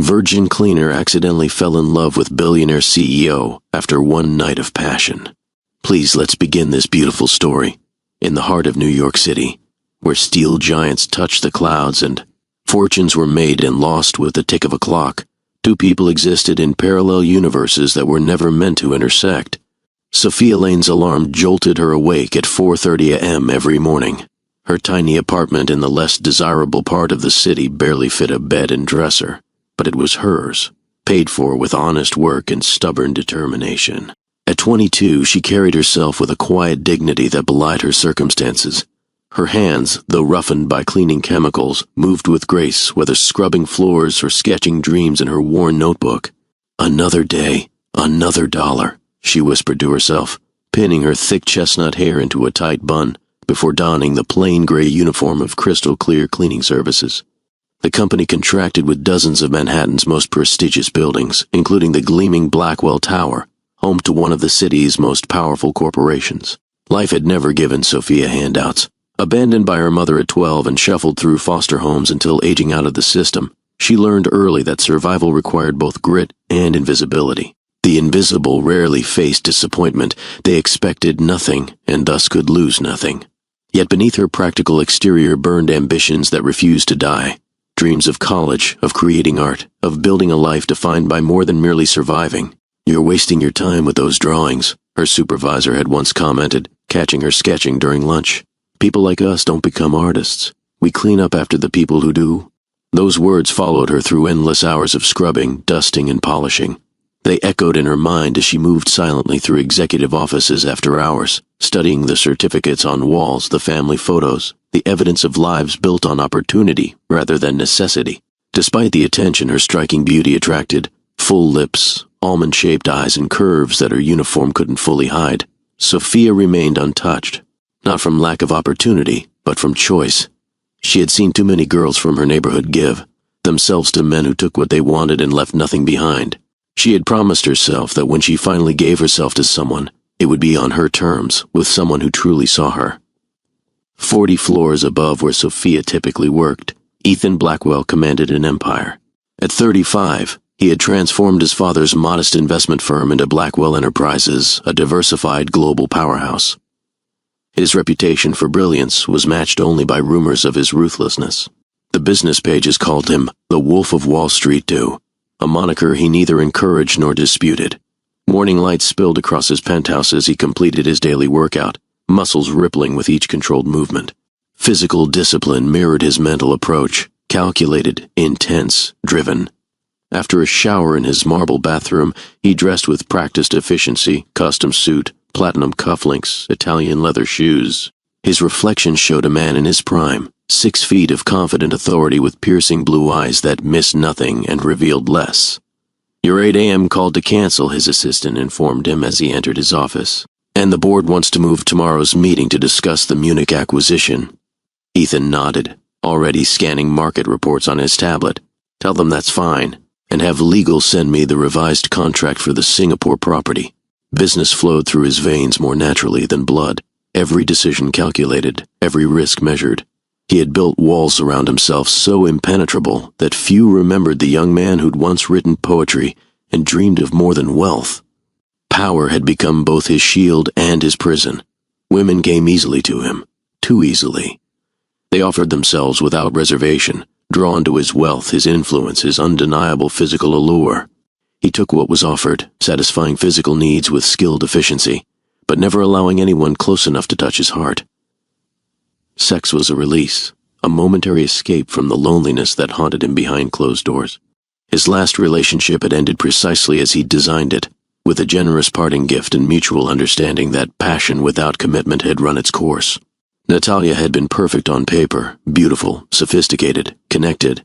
Virgin cleaner accidentally fell in love with billionaire CEO after one night of passion. Please, let's begin this beautiful story in the heart of New York City, where steel giants touched the clouds and fortunes were made and lost with the tick of a clock. Two people existed in parallel universes that were never meant to intersect. Sophia Lane's alarm jolted her awake at 4:30 a.m. every morning. Her tiny apartment in the less desirable part of the city barely fit a bed and dresser, but it was hers, paid for with honest work and stubborn determination. At 22, she carried herself with a quiet dignity that belied her circumstances. Her hands, though roughened by cleaning chemicals, moved with grace, whether scrubbing floors or sketching dreams in her worn notebook. "Another day, another dollar," she whispered to herself, pinning her thick chestnut hair into a tight bun before donning the plain gray uniform of crystal clear cleaning services. The company contracted with dozens of Manhattan's most prestigious buildings, including the gleaming Blackwell Tower, home to one of the city's most powerful corporations. Life had never given Sophia handouts. Abandoned by her mother at 12 and shuffled through foster homes until aging out of the system, she learned early that survival required both grit and invisibility. The invisible rarely faced disappointment. They expected nothing and thus could lose nothing. Yet beneath her practical exterior burned ambitions that refused to die. Dreams of college, of creating art, of building a life defined by more than merely surviving. "You're wasting your time with those drawings," her supervisor had once commented, catching her sketching during lunch. "People like us don't become artists. We clean up after the people who do." Those words followed her through endless hours of scrubbing, dusting, and polishing. They echoed in her mind as she moved silently through executive offices after hours, studying the certificates on walls, the family photos, the evidence of lives built on opportunity rather than necessity. Despite the attention her striking beauty attracted, full lips, almond-shaped eyes, and curves that her uniform couldn't fully hide, Sophia remained untouched. Not from lack of opportunity, but from choice. She had seen too many girls from her neighborhood give themselves to men who took what they wanted and left nothing behind. She had promised herself that when she finally gave herself to someone, it would be on her terms, with someone who truly saw her. 40 floors above where Sophia typically worked, Ethan Blackwell commanded an empire. At 35, he had transformed his father's modest investment firm into Blackwell Enterprises, a diversified global powerhouse. His reputation for brilliance was matched only by rumors of his ruthlessness. The business pages called him the Wolf of Wall Street too, a moniker he neither encouraged nor disputed. Morning light spilled across his penthouse as he completed his daily workout, muscles rippling with each controlled movement. Physical discipline mirrored his mental approach, calculated, intense, driven. After a shower in his marble bathroom, he dressed with practiced efficiency, custom suit, platinum cufflinks, Italian leather shoes. His reflection showed a man in his prime, 6 feet of confident authority with piercing blue eyes that missed nothing and revealed less. "Your 8 a.m. called to cancel," his assistant informed him as he entered his office. "And the board wants to move tomorrow's meeting to discuss the Munich acquisition." Ethan nodded, already scanning market reports on his tablet. "Tell them that's fine, and have legal send me the revised contract for the Singapore property." Business flowed through his veins more naturally than blood, every decision calculated, every risk measured. He had built walls around himself so impenetrable that few remembered the young man who'd once written poetry and dreamed of more than wealth. Power had become both his shield and his prison. Women came easily to him, too easily. They offered themselves without reservation, drawn to his wealth, his influence, his undeniable physical allure. He took what was offered, satisfying physical needs with skilled efficiency, but never allowing anyone close enough to touch his heart. Sex was a release, a momentary escape from the loneliness that haunted him behind closed doors. His last relationship had ended precisely as he'd designed it, with a generous parting gift and mutual understanding that passion without commitment had run its course. Natalia had been perfect on paper, beautiful, sophisticated, connected.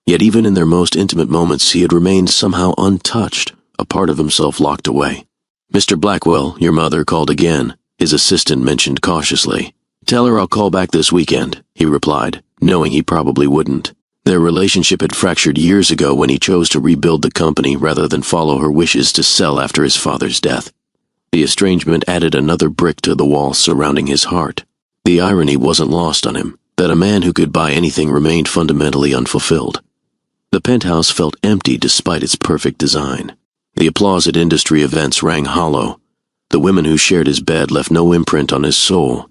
Yet even in their most intimate moments he had remained somehow untouched, a part of himself locked away. "Mr. Blackwell, your mother called again," his assistant mentioned cautiously. "Tell her I'll call back this weekend," he replied, knowing he probably wouldn't. Their relationship had fractured years ago when he chose to rebuild the company rather than follow her wishes to sell after his father's death. The estrangement added another brick to the wall surrounding his heart. The irony wasn't lost on him, that a man who could buy anything remained fundamentally unfulfilled. The penthouse felt empty despite its perfect design. The applause at industry events rang hollow. The women who shared his bed left no imprint on his soul.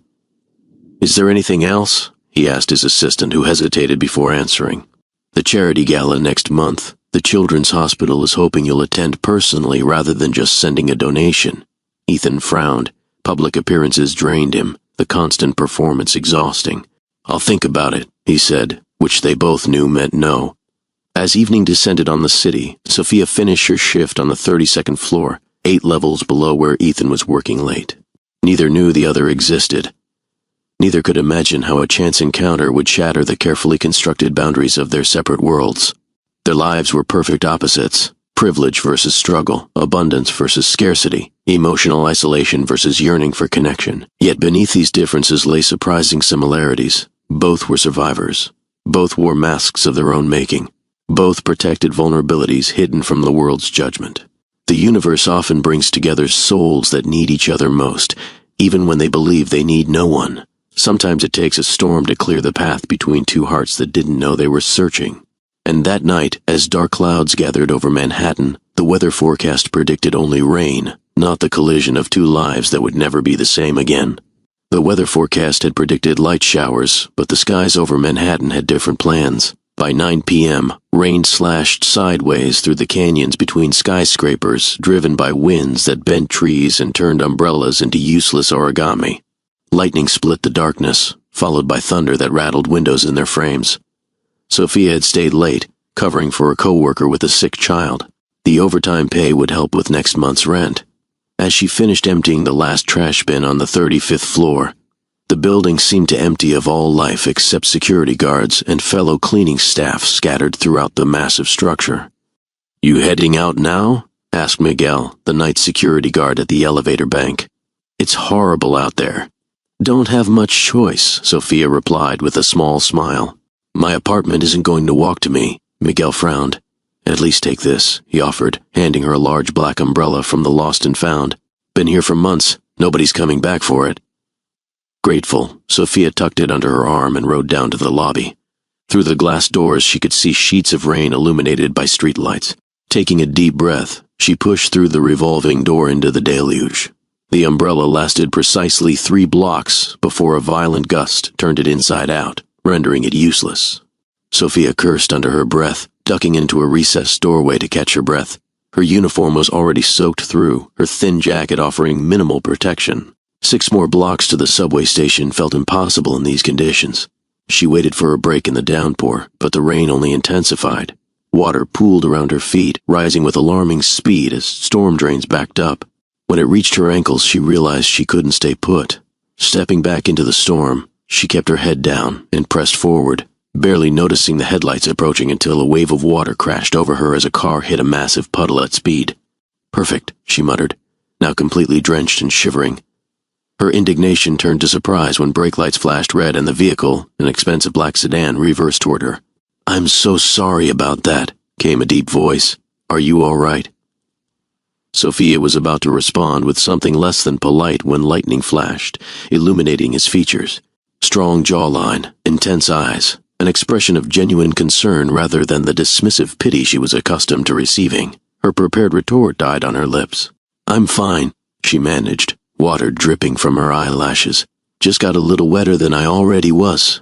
"Is there anything else?" he asked his assistant, who hesitated before answering. "The charity gala next month. The Children's Hospital is hoping you'll attend personally rather than just sending a donation." Ethan frowned. Public appearances drained him, the constant performance exhausting. "I'll think about it," he said, which they both knew meant no. As evening descended on the city, Sophia finished her shift on the 32nd floor, 8 levels below where Ethan was working late. Neither knew the other existed. Neither could imagine how a chance encounter would shatter the carefully constructed boundaries of their separate worlds. Their lives were perfect opposites: privilege versus struggle, abundance versus scarcity, emotional isolation versus yearning for connection. Yet beneath these differences lay surprising similarities. Both were survivors. Both wore masks of their own making. Both protected vulnerabilities hidden from the world's judgment. The universe often brings together souls that need each other most, even when they believe they need no one. Sometimes it takes a storm to clear the path between two hearts that didn't know they were searching. And that night, as dark clouds gathered over Manhattan, the weather forecast predicted only rain, not the collision of two lives that would never be the same again. The weather forecast had predicted light showers, but the skies over Manhattan had different plans. By 9 p.m., rain slashed sideways through the canyons between skyscrapers, driven by winds that bent trees and turned umbrellas into useless origami. Lightning split the darkness, followed by thunder that rattled windows in their frames. Sophia had stayed late, covering for a coworker with a sick child. The overtime pay would help with next month's rent. As she finished emptying the last trash bin on the 35th floor, the building seemed to empty of all life except security guards and fellow cleaning staff scattered throughout the massive structure. "You heading out now?" asked Miguel, the night security guard at the elevator bank. "It's horrible out there." "Don't have much choice," Sophia replied with a small smile. "My apartment isn't going to walk to me." Miguel frowned. "At least take this," he offered, handing her a large black umbrella from the Lost and Found. "Been here for months. Nobody's coming back for it." Grateful, Sophia tucked it under her arm and rode down to the lobby. Through the glass doors she could see sheets of rain illuminated by streetlights. Taking a deep breath, she pushed through the revolving door into the deluge. The umbrella lasted precisely 3 blocks before a violent gust turned it inside out, rendering it useless. Sophia cursed under her breath, ducking into a recessed doorway to catch her breath. Her uniform was already soaked through, her thin jacket offering minimal protection. 6 more blocks to the subway station felt impossible in these conditions. She waited for a break in the downpour, but the rain only intensified. Water pooled around her feet, rising with alarming speed as storm drains backed up. When it reached her ankles, she realized she couldn't stay put. Stepping back into the storm, she kept her head down and pressed forward, barely noticing the headlights approaching until a wave of water crashed over her as a car hit a massive puddle at speed. "Perfect," she muttered, now completely drenched and shivering. Her indignation turned to surprise when brake lights flashed red and the vehicle, an expensive black sedan, reversed toward her. "I'm so sorry about that," came a deep voice. "Are you all right?" Sophia was about to respond with something less than polite when lightning flashed, illuminating his features. Strong jawline, intense eyes, an expression of genuine concern rather than the dismissive pity she was accustomed to receiving. Her prepared retort died on her lips. "I'm fine," she managed, water dripping from her eyelashes. "Just got a little wetter than I already was."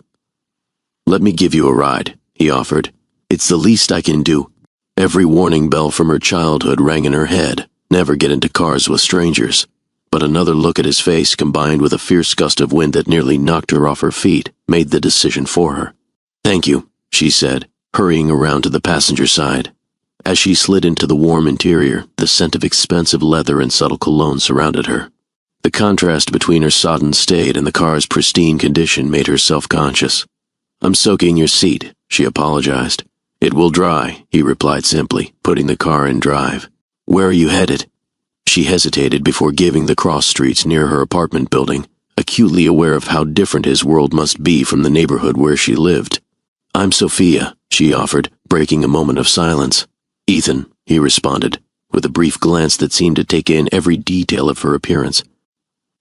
"Let me give you a ride," he offered. "It's the least I can do." Every warning bell from her childhood rang in her head. Never get into cars with strangers. But another look at his face, combined with a fierce gust of wind that nearly knocked her off her feet, made the decision for her. "Thank you," she said, hurrying around to the passenger side. As she slid into the warm interior, the scent of expensive leather and subtle cologne surrounded her. The contrast between her sodden state and the car's pristine condition made her self-conscious. "I'm soaking your seat," she apologized. "It will dry," he replied simply, putting the car in drive. "Where are you headed?" She hesitated before giving the cross streets near her apartment building, acutely aware of how different his world must be from the neighborhood where she lived. "I'm Sophia," she offered, breaking a moment of silence. "Ethan," he responded, with a brief glance that seemed to take in every detail of her appearance.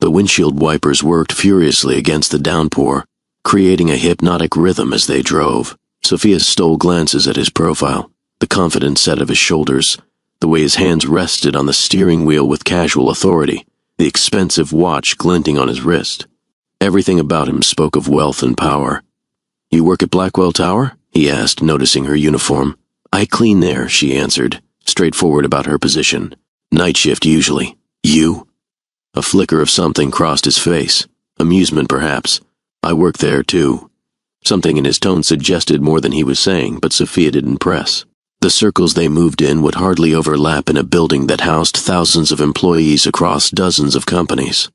The windshield wipers worked furiously against the downpour, creating a hypnotic rhythm as they drove. Sophia stole glances at his profile, the confident set of his shoulders, the way his hands rested on the steering wheel with casual authority, the expensive watch glinting on his wrist. Everything about him spoke of wealth and power. "You work at Blackwell Tower?" he asked, noticing her uniform. "I clean there," she answered, straightforward about her position. "Night shift, usually. You?" A flicker of something crossed his face. Amusement, perhaps. "I work there, too." Something in his tone suggested more than he was saying, but Sophia didn't press. The circles they moved in would hardly overlap in a building that housed thousands of employees across dozens of companies.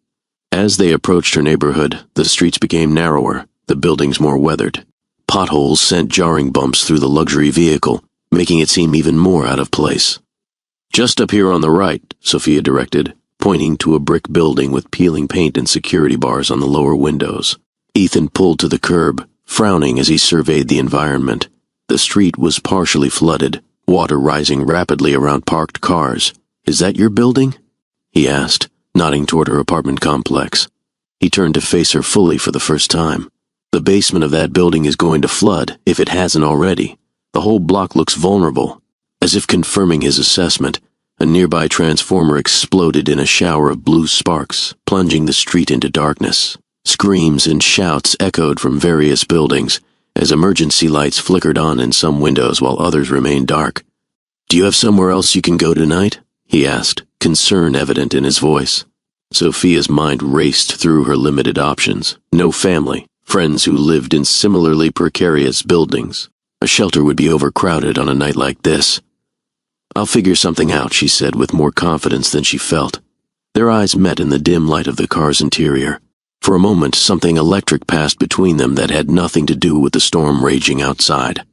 As they approached her neighborhood, the streets became narrower, the buildings more weathered. Potholes sent jarring bumps through the luxury vehicle, making it seem even more out of place. "Just up here on the right," Sophia directed, pointing to a brick building with peeling paint and security bars on the lower windows. Ethan pulled to the curb, frowning as he surveyed the environment. The street was partially flooded, water rising rapidly around parked cars. "Is that your building?" he asked, nodding toward her apartment complex. He turned to face her fully for the first time. "The basement of that building is going to flood, if it hasn't already. The whole block looks vulnerable." As if confirming his assessment, a nearby transformer exploded in a shower of blue sparks, plunging the street into darkness. Screams and shouts echoed from various buildings, as emergency lights flickered on in some windows while others remained dark. "Do you have somewhere else you can go tonight?" he asked, concern evident in his voice. Sophia's mind raced through her limited options. No family, friends who lived in similarly precarious buildings. A shelter would be overcrowded on a night like this. "I'll figure something out," she said with more confidence than she felt. Their eyes met in the dim light of the car's interior. For a moment, something electric passed between them that had nothing to do with the storm raging outside.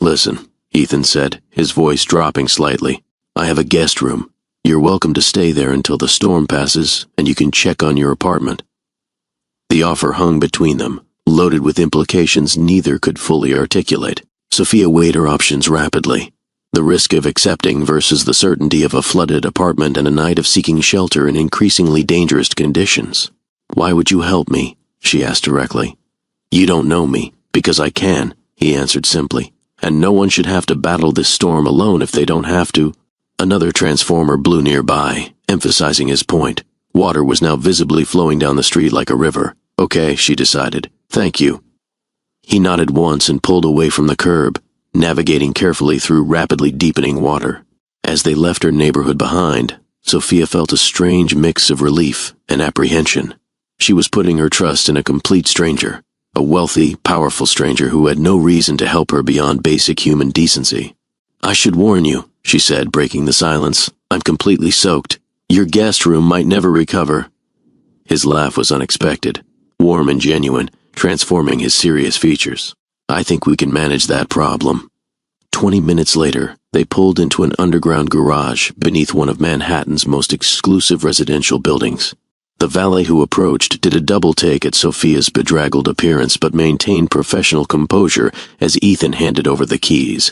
"Listen," Ethan said, his voice dropping slightly. "I have a guest room. You're welcome to stay there until the storm passes, and you can check on your apartment." The offer hung between them, loaded with implications neither could fully articulate. Sophia weighed her options rapidly. The risk of accepting versus the certainty of a flooded apartment and a night of seeking shelter in increasingly dangerous conditions. "Why would you help me?" she asked directly. "You don't know me, because I can," he answered simply. "And no one should have to battle this storm alone if they don't have to." Another transformer blew nearby, emphasizing his point. Water was now visibly flowing down the street like a river. "Okay," she decided. "Thank you." He nodded once and pulled away from the curb, navigating carefully through rapidly deepening water. As they left her neighborhood behind, Sophia felt a strange mix of relief and apprehension. She was putting her trust in a complete stranger, a wealthy, powerful stranger who had no reason to help her beyond basic human decency. "I should warn you," she said, breaking the silence. "I'm completely soaked. Your guest room might never recover." His laugh was unexpected, warm and genuine, transforming his serious features. "I think we can manage that problem." 20 minutes later, they pulled into an underground garage beneath one of Manhattan's most exclusive residential buildings. The valet who approached did a double take at Sophia's bedraggled appearance but maintained professional composure as Ethan handed over the keys.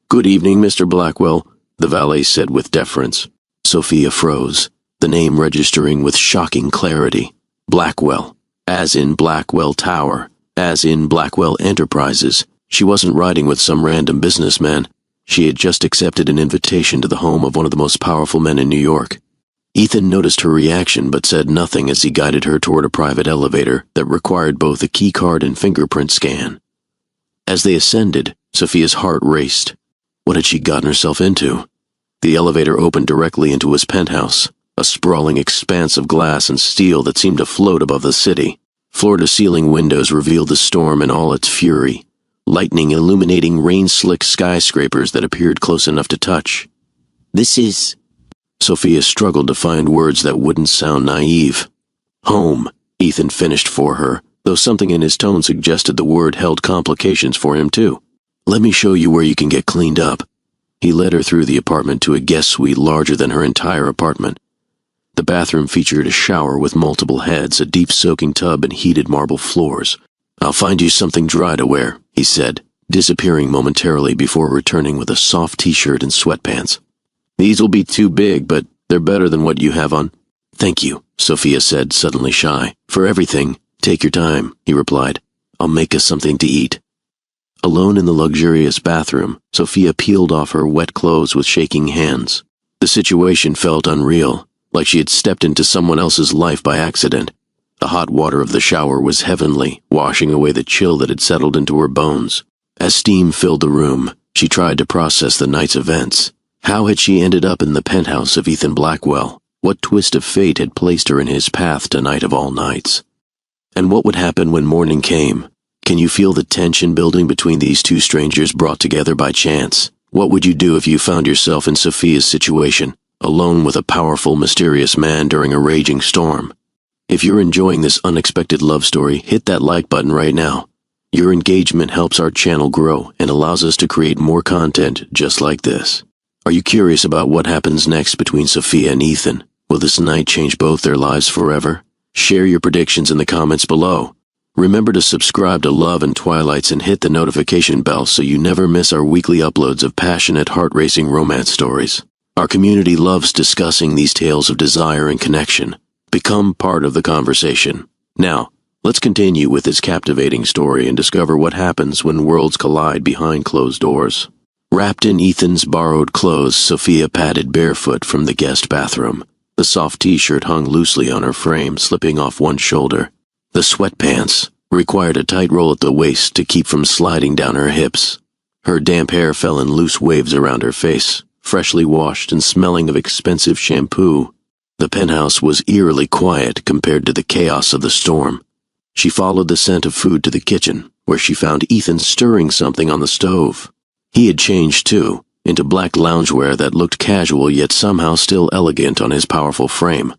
"Good evening, Mr. Blackwell," the valet said with deference. Sophia froze, the name registering with shocking clarity. Blackwell, as in Blackwell Tower, as in Blackwell Enterprises. She wasn't riding with some random businessman. She had just accepted an invitation to the home of one of the most powerful men in New York. Ethan noticed her reaction but said nothing as he guided her toward a private elevator that required both a keycard and fingerprint scan. As they ascended, Sophia's heart raced. What had she gotten herself into? The elevator opened directly into his penthouse, a sprawling expanse of glass and steel that seemed to float above the city. Floor-to-ceiling windows revealed the storm in all its fury, lightning illuminating rain-slick skyscrapers that appeared close enough to touch. "This is..." Sophia struggled to find words that wouldn't sound naive. "Home," Ethan finished for her, though something in his tone suggested the word held complications for him too. "Let me show you where you can get cleaned up." He led her through the apartment to a guest suite larger than her entire apartment. The bathroom featured a shower with multiple heads, a deep soaking tub, and heated marble floors. "I'll find you something dry to wear," he said, disappearing momentarily before returning with a soft t-shirt and sweatpants. "These will be too big, but they're better than what you have on." "Thank you," Sophia said, suddenly shy. "For everything, take your time," he replied. "I'll make us something to eat." Alone in the luxurious bathroom, Sophia peeled off her wet clothes with shaking hands. The situation felt unreal, like she had stepped into someone else's life by accident. The hot water of the shower was heavenly, washing away the chill that had settled into her bones. As steam filled the room, she tried to process the night's events. How had she ended up in the penthouse of Ethan Blackwell? What twist of fate had placed her in his path tonight of all nights? And what would happen when morning came? Can you feel the tension building between these two strangers brought together by chance? What would you do if you found yourself in Sophia's situation, alone with a powerful, mysterious man during a raging storm? If you're enjoying this unexpected love story, hit that like button right now. Your engagement helps our channel grow and allows us to create more content just like this. Are you curious about what happens next between Sophia and Ethan? Will this night change both their lives forever? Share your predictions in the comments below. Remember to subscribe to Love and Twilights and hit the notification bell so you never miss our weekly uploads of passionate, heart-racing romance stories. Our community loves discussing these tales of desire and connection. Become part of the conversation. Now, let's continue with this captivating story and discover what happens when worlds collide behind closed doors. Wrapped in Ethan's borrowed clothes, Sophia padded barefoot from the guest bathroom. The soft t-shirt hung loosely on her frame, slipping off one shoulder. The sweatpants required a tight roll at the waist to keep from sliding down her hips. Her damp hair fell in loose waves around her face, freshly washed and smelling of expensive shampoo. The penthouse was eerily quiet compared to the chaos of the storm. She followed the scent of food to the kitchen, where she found Ethan stirring something on the stove. He had changed, too, into black loungewear that looked casual yet somehow still elegant on his powerful frame.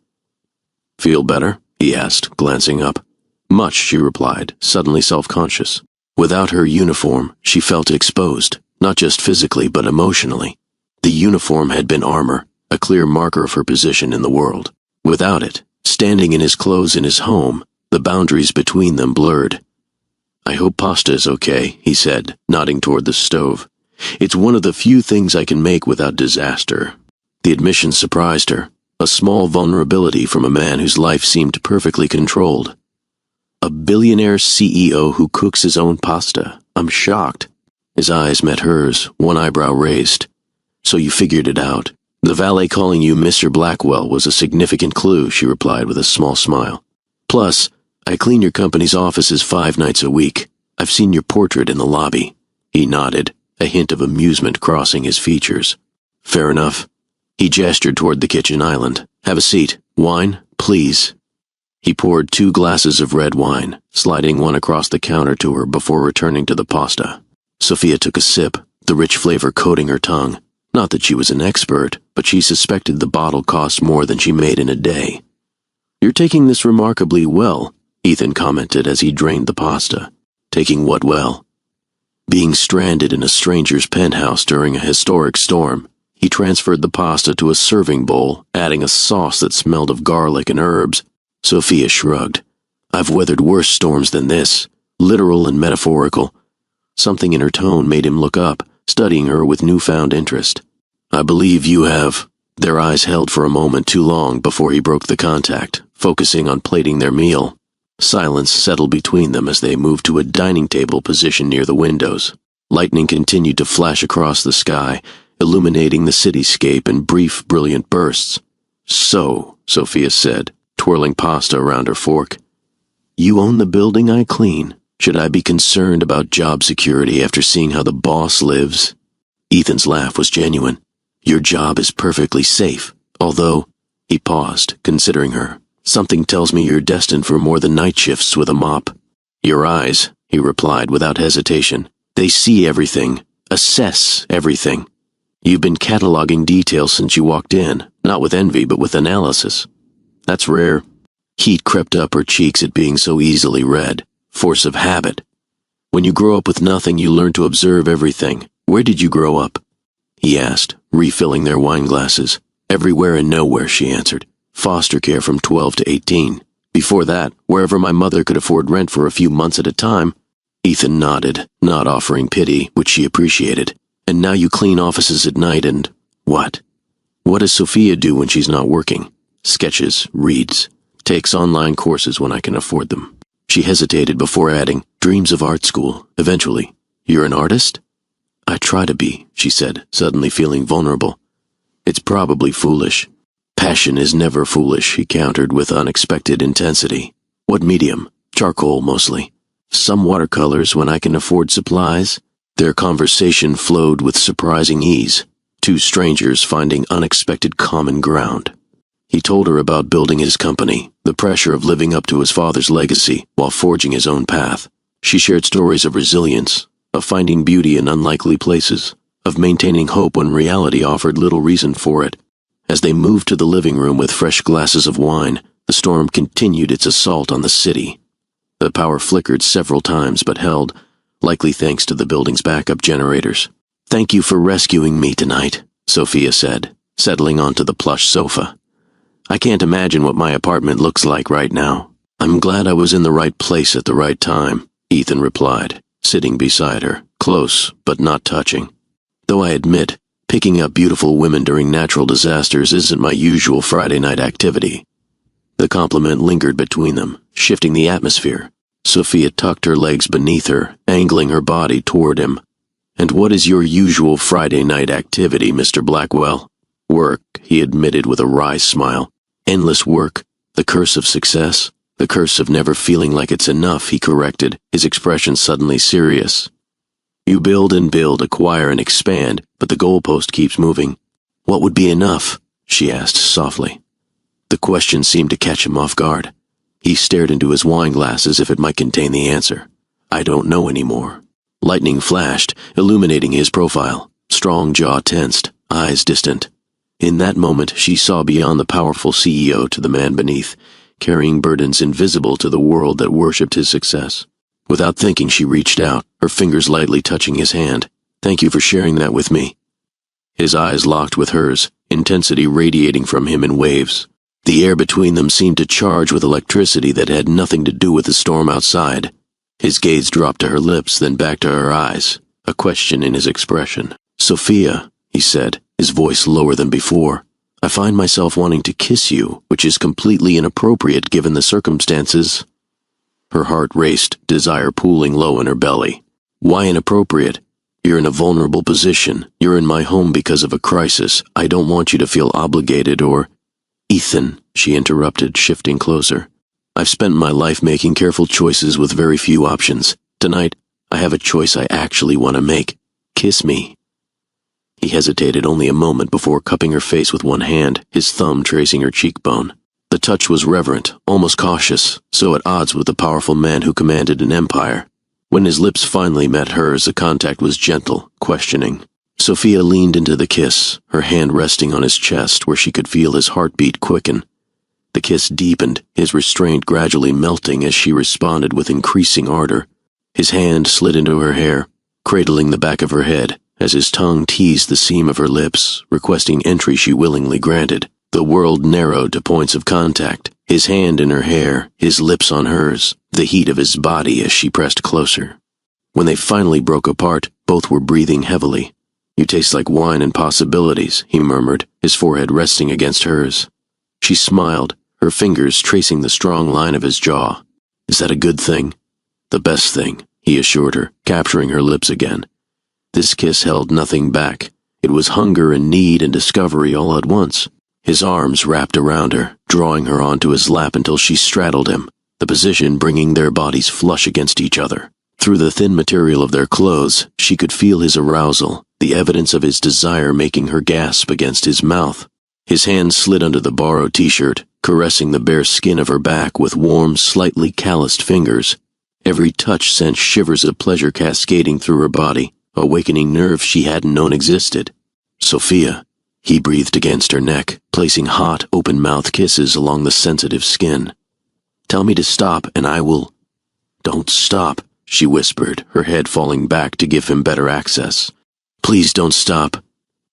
"Feel better?" he asked, glancing up. "Much," she replied, suddenly self-conscious. Without her uniform, she felt exposed, not just physically but emotionally. The uniform had been armor, a clear marker of her position in the world. Without it, standing in his clothes in his home, the boundaries between them blurred. "I hope pasta is okay," he said, nodding toward the stove. "It's one of the few things I can make without disaster." The admission surprised her, a small vulnerability from a man whose life seemed perfectly controlled. "A billionaire CEO who cooks his own pasta. I'm shocked." His eyes met hers, one eyebrow raised. "So you figured it out. The valet calling you Mr. Blackwell was a significant clue," she replied with a small smile. "Plus, I clean your company's offices 5 nights a week. I've seen your portrait in the lobby." He nodded, a hint of amusement crossing his features. "Fair enough." He gestured toward the kitchen island. "Have a seat. Wine, please." He poured 2 glasses of red wine, sliding one across the counter to her before returning to the pasta. Sophia took a sip, the rich flavor coating her tongue. Not that she was an expert, but she suspected the bottle cost more than she made in a day. "You're taking this remarkably well," Ethan commented as he drained the pasta. "Taking what well?" Being stranded in a stranger's penthouse during a historic storm, he transferred the pasta to a serving bowl, adding a sauce that smelled of garlic and herbs. Sophia shrugged. "I've weathered worse storms than this, literal and metaphorical." Something in her tone made him look up, studying her with newfound interest. "I believe you have." Their eyes held for a moment too long before he broke the contact, focusing on plating their meal. Silence settled between them as they moved to a dining table positioned near the windows. Lightning continued to flash across the sky, illuminating the cityscape in brief, brilliant bursts. "So," Sophia said, twirling pasta around her fork, "you own the building I clean. Should I be concerned about job security after seeing how the boss lives?" Ethan's laugh was genuine. "Your job is perfectly safe, although—" He paused, considering her. "Something tells me you're destined for more than night shifts with a mop." "Your eyes," he replied without hesitation. "They see everything, assess everything. You've been cataloging details since you walked in, not with envy but with analysis. That's rare." Heat crept up her cheeks at being so easily read. Force of habit. "When you grow up with nothing, you learn to observe everything. Where did you grow up?" he asked, refilling their wine glasses. "Everywhere and nowhere," she answered. "Foster care from 12 to 18. Before that, wherever my mother could afford rent for a few months at a time." Ethan nodded, not offering pity, which she appreciated. "And now you clean offices at night and— what? What does Sophia do when she's not working?" "Sketches, reads, takes online courses when I can afford them." She hesitated before adding, "Dreams of art school, eventually." You're an artist? I try to be, she said, suddenly feeling vulnerable. It's probably foolish. Passion is never foolish, he countered with unexpected intensity. What medium? Charcoal, mostly. Some watercolors when I can afford supplies. Their conversation flowed with surprising ease, two strangers finding unexpected common ground. He told her about building his company, the pressure of living up to his father's legacy while forging his own path. She shared stories of resilience, of finding beauty in unlikely places, of maintaining hope when reality offered little reason for it. As they moved to the living room with fresh glasses of wine, the storm continued its assault on the city. The power flickered several times but held, likely thanks to the building's backup generators. Thank you for rescuing me tonight, Sophia said, settling onto the plush sofa. I can't imagine what my apartment looks like right now. I'm glad I was in the right place at the right time, Ethan replied, sitting beside her, close but not touching. Though I admit, picking up beautiful women during natural disasters isn't my usual Friday night activity. The compliment lingered between them, shifting the atmosphere. Sophia tucked her legs beneath her, angling her body toward him. And what is your usual Friday night activity, Mr. Blackwell? Work, he admitted with a wry smile. Endless work, the curse of success, the curse of never feeling like it's enough, he corrected, his expression suddenly serious. You build and build, acquire and expand, but the goalpost keeps moving. What would be enough? She asked softly. The question seemed to catch him off guard. He stared into his wine glass as if it might contain the answer. I don't know anymore. Lightning flashed, illuminating his profile, strong jaw tensed, eyes distant. In that moment, she saw beyond the powerful CEO to the man beneath, carrying burdens invisible to the world that worshipped his success. Without thinking, she reached out, her fingers lightly touching his hand. Thank you for sharing that with me. His eyes locked with hers, intensity radiating from him in waves. The air between them seemed to charge with electricity that had nothing to do with the storm outside. His gaze dropped to her lips, then back to her eyes, a question in his expression. Sophia, he said, his voice lower than before, I find myself wanting to kiss you, which is completely inappropriate given the circumstances. Her heart raced, desire pooling low in her belly. Why inappropriate? You're in a vulnerable position. You're in my home because of a crisis. I don't want you to feel obligated or... Ethan, she interrupted, shifting closer. I've spent my life making careful choices with very few options. Tonight, I have a choice I actually want to make. Kiss me. He hesitated only a moment before cupping her face with one hand, his thumb tracing her cheekbone. The touch was reverent, almost cautious, so at odds with the powerful man who commanded an empire. When his lips finally met hers, the contact was gentle, questioning. Sophia leaned into the kiss, her hand resting on his chest where she could feel his heartbeat quicken. The kiss deepened, his restraint gradually melting as she responded with increasing ardor. His hand slid into her hair, cradling the back of her head, as his tongue teased the seam of her lips, requesting entry she willingly granted. The world narrowed to points of contact, his hand in her hair, his lips on hers, the heat of his body as she pressed closer. When they finally broke apart, both were breathing heavily. You taste like wine and possibilities, he murmured, his forehead resting against hers. She smiled, her fingers tracing the strong line of his jaw. Is that a good thing? The best thing, he assured her, capturing her lips again. This kiss held nothing back. It was hunger and need and discovery all at once. His arms wrapped around her, drawing her onto his lap until she straddled him, the position bringing their bodies flush against each other. Through the thin material of their clothes, she could feel his arousal, the evidence of his desire making her gasp against his mouth. His hand slid under the borrowed t-shirt, caressing the bare skin of her back with warm, slightly calloused fingers. Every touch sent shivers of pleasure cascading through her body, awakening nerves she hadn't known existed. Sophia, he breathed against her neck, placing hot, open-mouthed kisses along the sensitive skin. Tell me to stop, and I will... Don't stop, she whispered, her head falling back to give him better access. Please don't stop.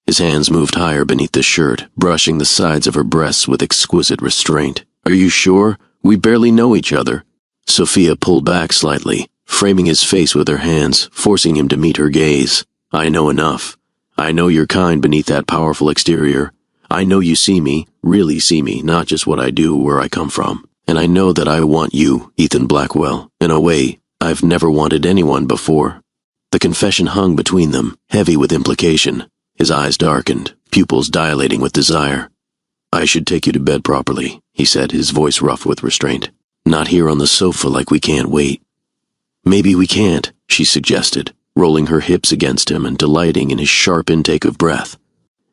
His hands moved higher beneath the shirt, brushing the sides of her breasts with exquisite restraint. Are you sure? We barely know each other. Sophia pulled back slightly, framing his face with her hands, forcing him to meet her gaze. I know enough. I know you're kind beneath that powerful exterior. I know you see me, really see me, not just what I do, where I come from. And I know that I want you, Ethan Blackwell, in a way I've never wanted anyone before. The confession hung between them, heavy with implication. His eyes darkened, pupils dilating with desire. "I should take you to bed properly," he said, his voice rough with restraint. "Not here on the sofa like we can't wait." "Maybe we can't," she suggested, rolling her hips against him and delighting in his sharp intake of breath.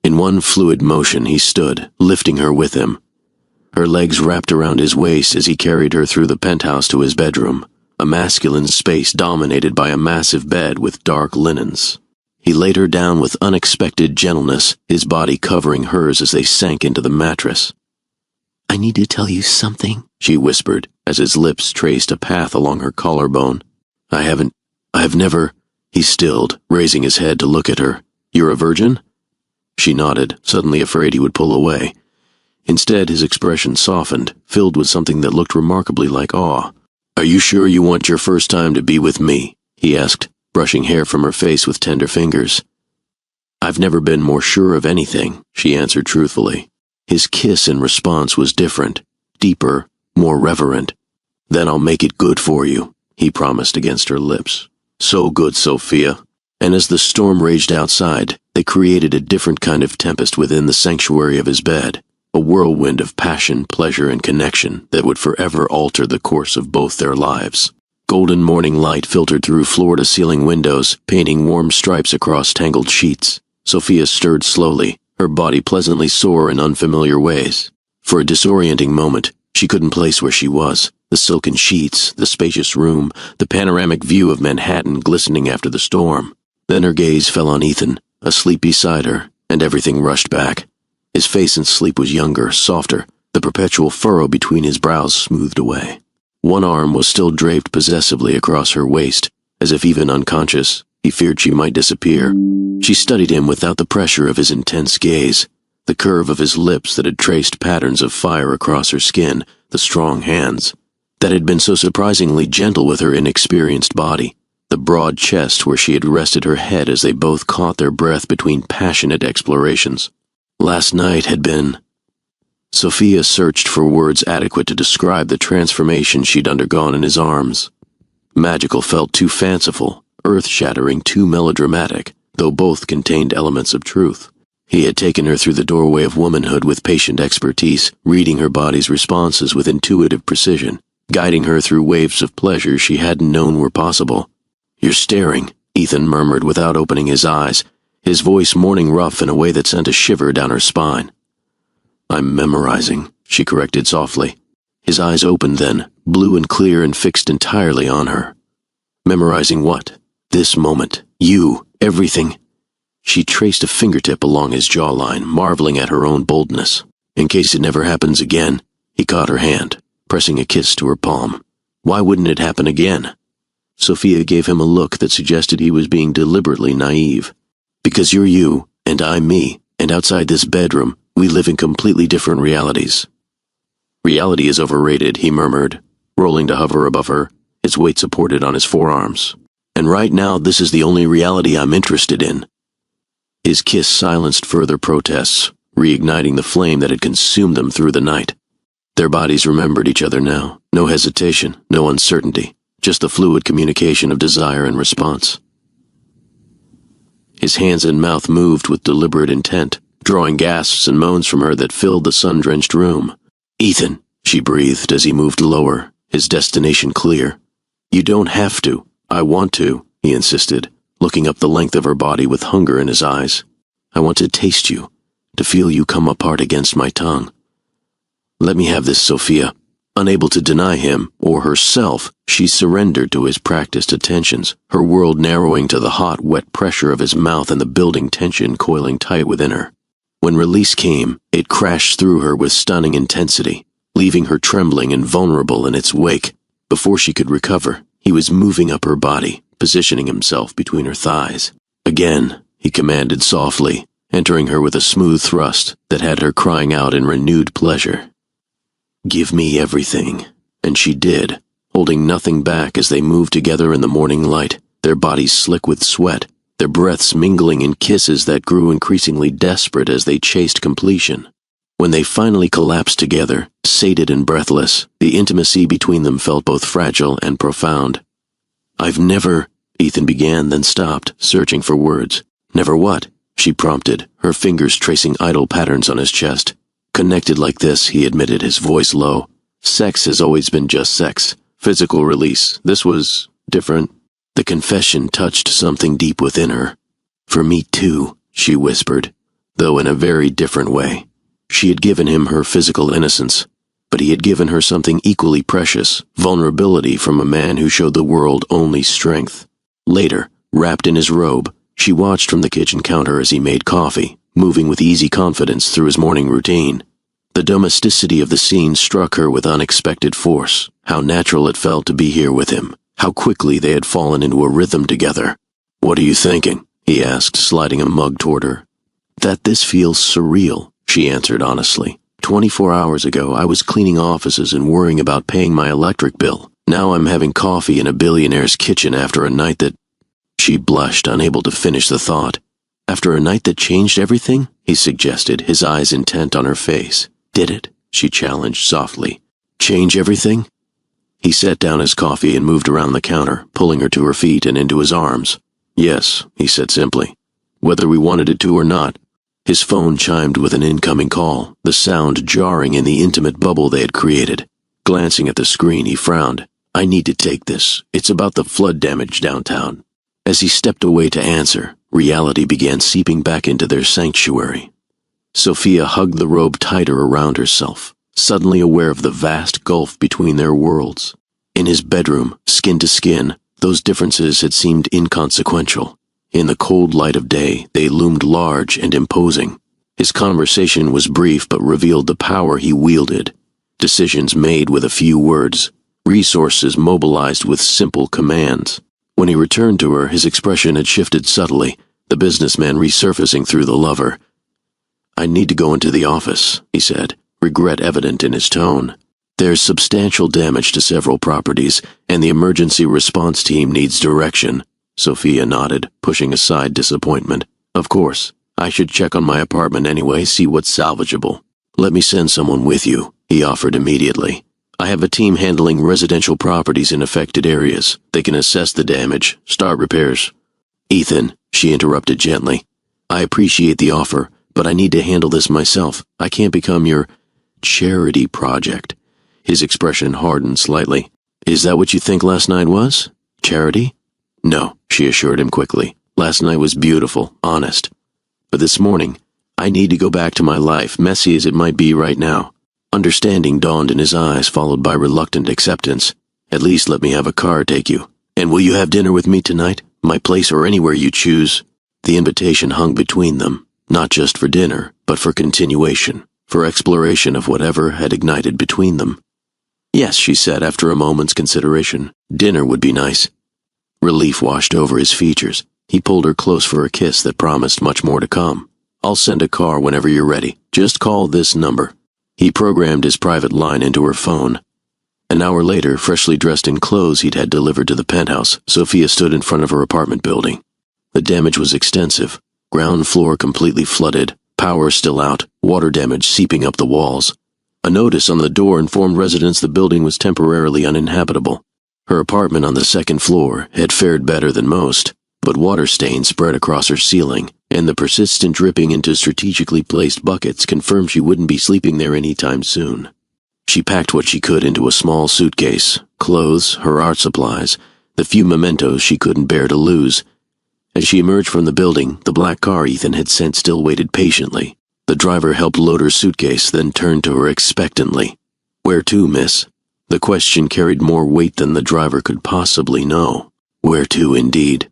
In one fluid motion he stood, lifting her with him. Her legs wrapped around his waist as he carried her through the penthouse to his bedroom, a masculine space dominated by a massive bed with dark linens. He laid her down with unexpected gentleness, his body covering hers as they sank into the mattress. "I need to tell you something," she whispered, as his lips traced a path along her collarbone. I've never," he stilled, raising his head to look at her. "You're a virgin?" She nodded, suddenly afraid he would pull away. Instead, his expression softened, filled with something that looked remarkably like awe. "Are you sure you want your first time to be with me?" he asked, brushing hair from her face with tender fingers. "I've never been more sure of anything," she answered truthfully. His kiss in response was different, deeper, more reverent. "Then I'll make it good for you," he promised against her lips. "So good, Sophia." And as the storm raged outside, they created a different kind of tempest within the sanctuary of his bed, a whirlwind of passion, pleasure, and connection that would forever alter the course of both their lives. Golden morning light filtered through floor-to-ceiling windows, painting warm stripes across tangled sheets. Sophia stirred slowly, her body pleasantly sore in unfamiliar ways. For a disorienting moment, she couldn't place where she was. The silken sheets, the spacious room, the panoramic view of Manhattan glistening after the storm. Then her gaze fell on Ethan, asleep beside her, and everything rushed back. His face in sleep was younger, softer, the perpetual furrow between his brows smoothed away. One arm was still draped possessively across her waist, as if even unconscious, he feared she might disappear. She studied him without the pressure of his intense gaze, the curve of his lips that had traced patterns of fire across her skin, the strong hands that had been so surprisingly gentle with her inexperienced body, the broad chest where she had rested her head as they both caught their breath between passionate explorations. Last night had been... Sophia searched for words adequate to describe the transformation she'd undergone in his arms. Magical felt too fanciful, earth-shattering too melodramatic, though both contained elements of truth. He had taken her through the doorway of womanhood with patient expertise, reading her body's responses with intuitive precision, guiding her through waves of pleasure she hadn't known were possible. "You're staring," Ethan murmured without opening his eyes, his voice morning rough in a way that sent a shiver down her spine. "I'm memorizing," she corrected softly. His eyes opened then, blue and clear and fixed entirely on her. "Memorizing what?" "This moment. You. Everything." She traced a fingertip along his jawline, marveling at her own boldness. "In case it never happens again," he caught her hand, pressing a kiss to her palm. "Why wouldn't it happen again?" Sophia gave him a look that suggested he was being deliberately naive. "Because you're you, and I'm me, and outside this bedroom, we live in completely different realities." "Reality is overrated," he murmured, rolling to hover above her, his weight supported on his forearms. "And right now, this is the only reality I'm interested in." His kiss silenced further protests, reigniting the flame that had consumed them through the night. Their bodies remembered each other now, no hesitation, no uncertainty, just the fluid communication of desire and response. His hands and mouth moved with deliberate intent, drawing gasps and moans from her that filled the sun-drenched room. "Ethan," she breathed as he moved lower, his destination clear. "You don't have to. I want to," he insisted, looking up the length of her body with hunger in his eyes. "I want to taste you, to feel you come apart against my tongue. Let me have this, Sophia." Unable to deny him, or herself, she surrendered to his practiced attentions, her world narrowing to the hot, wet pressure of his mouth and the building tension coiling tight within her. When release came, it crashed through her with stunning intensity, leaving her trembling and vulnerable in its wake. Before she could recover, he was moving up her body, positioning himself between her thighs. "Again," he commanded softly, entering her with a smooth thrust that had her crying out in renewed pleasure. "Give me everything," and she did, holding nothing back as they moved together in the morning light, their bodies slick with sweat, their breaths mingling in kisses that grew increasingly desperate as they chased completion. When they finally collapsed together, sated and breathless, the intimacy between them felt both fragile and profound. "I've never," Ethan began, then stopped, searching for words. Never what? She prompted, her fingers tracing idle patterns on his chest. Connected like this, he admitted, his voice low. Sex has always been just sex. Physical release. This was different. The confession touched something deep within her. For me too, she whispered, though in a very different way. She had given him her physical innocence, but he had given her something equally precious, vulnerability from a man who showed the world only strength. Later, wrapped in his robe, she watched from the kitchen counter as he made coffee, moving with easy confidence through his morning routine. The domesticity of the scene struck her with unexpected force. How natural it felt to be here with him. How quickly they had fallen into a rhythm together. "What are you thinking?" he asked, sliding a mug toward her. "That this feels surreal," she answered honestly. 24 hours ago, I was cleaning offices and worrying about paying my electric bill. Now I'm having coffee in a billionaire's kitchen after a night that... She blushed, unable to finish the thought. "After a night that changed everything?" he suggested, his eyes intent on her face. "Did it?" she challenged softly. "Change everything?" He set down his coffee and moved around the counter, pulling her to her feet and into his arms. "Yes," he said simply. "Whether we wanted it to or not." His phone chimed with an incoming call, the sound jarring in the intimate bubble they had created. Glancing at the screen, he frowned. "I need to take this. It's about the flood damage downtown." As he stepped away to answer, reality began seeping back into their sanctuary. Sophia hugged the robe tighter around herself, suddenly aware of the vast gulf between their worlds. In his bedroom, skin to skin, those differences had seemed inconsequential. In the cold light of day, they loomed large and imposing. His conversation was brief but revealed the power he wielded. Decisions made with a few words, resources mobilized with simple commands. When he returned to her, his expression had shifted subtly, the businessman resurfacing through the lover. "I need to go into the office," he said, regret evident in his tone. "There's substantial damage to several properties, and the emergency response team needs direction." Sophia nodded, pushing aside disappointment. "Of course. I should check on my apartment anyway, see what's salvageable." "Let me send someone with you," he offered immediately. "I have a team handling residential properties in affected areas. They can assess the damage, start repairs." "Ethan," she interrupted gently, "I appreciate the offer, but I need to handle this myself. I can't become your charity project." His expression hardened slightly. "Is that what you think last night was? Charity?" "No," she assured him quickly. "Last night was beautiful, honest. But this morning, I need to go back to my life, messy as it might be right now." Understanding dawned in his eyes, followed by reluctant acceptance. "At least let me have a car take you. And will you have dinner with me tonight? My place or anywhere you choose." The invitation hung between them, not just for dinner, but for continuation, for exploration of whatever had ignited between them. "Yes," she said after a moment's consideration. "Dinner would be nice." Relief washed over his features. He pulled her close for a kiss that promised much more to come. "I'll send a car whenever you're ready. Just call this number." He programmed his private line into her phone. An hour later, freshly dressed in clothes he'd had delivered to the penthouse, Sophia stood in front of her apartment building. The damage was extensive. Ground floor completely flooded, power still out, water damage seeping up the walls. A notice on the door informed residents the building was temporarily uninhabitable. Her apartment on the second floor had fared better than most, but water stains spread across her ceiling, and the persistent dripping into strategically placed buckets confirmed she wouldn't be sleeping there any time soon. She packed what she could into a small suitcase, clothes, her art supplies, the few mementos she couldn't bear to lose. As she emerged from the building, the black car Ethan had sent still waited patiently. The driver helped load her suitcase, then turned to her expectantly. "Where to, miss?" The question carried more weight than the driver could possibly know. Where to, indeed?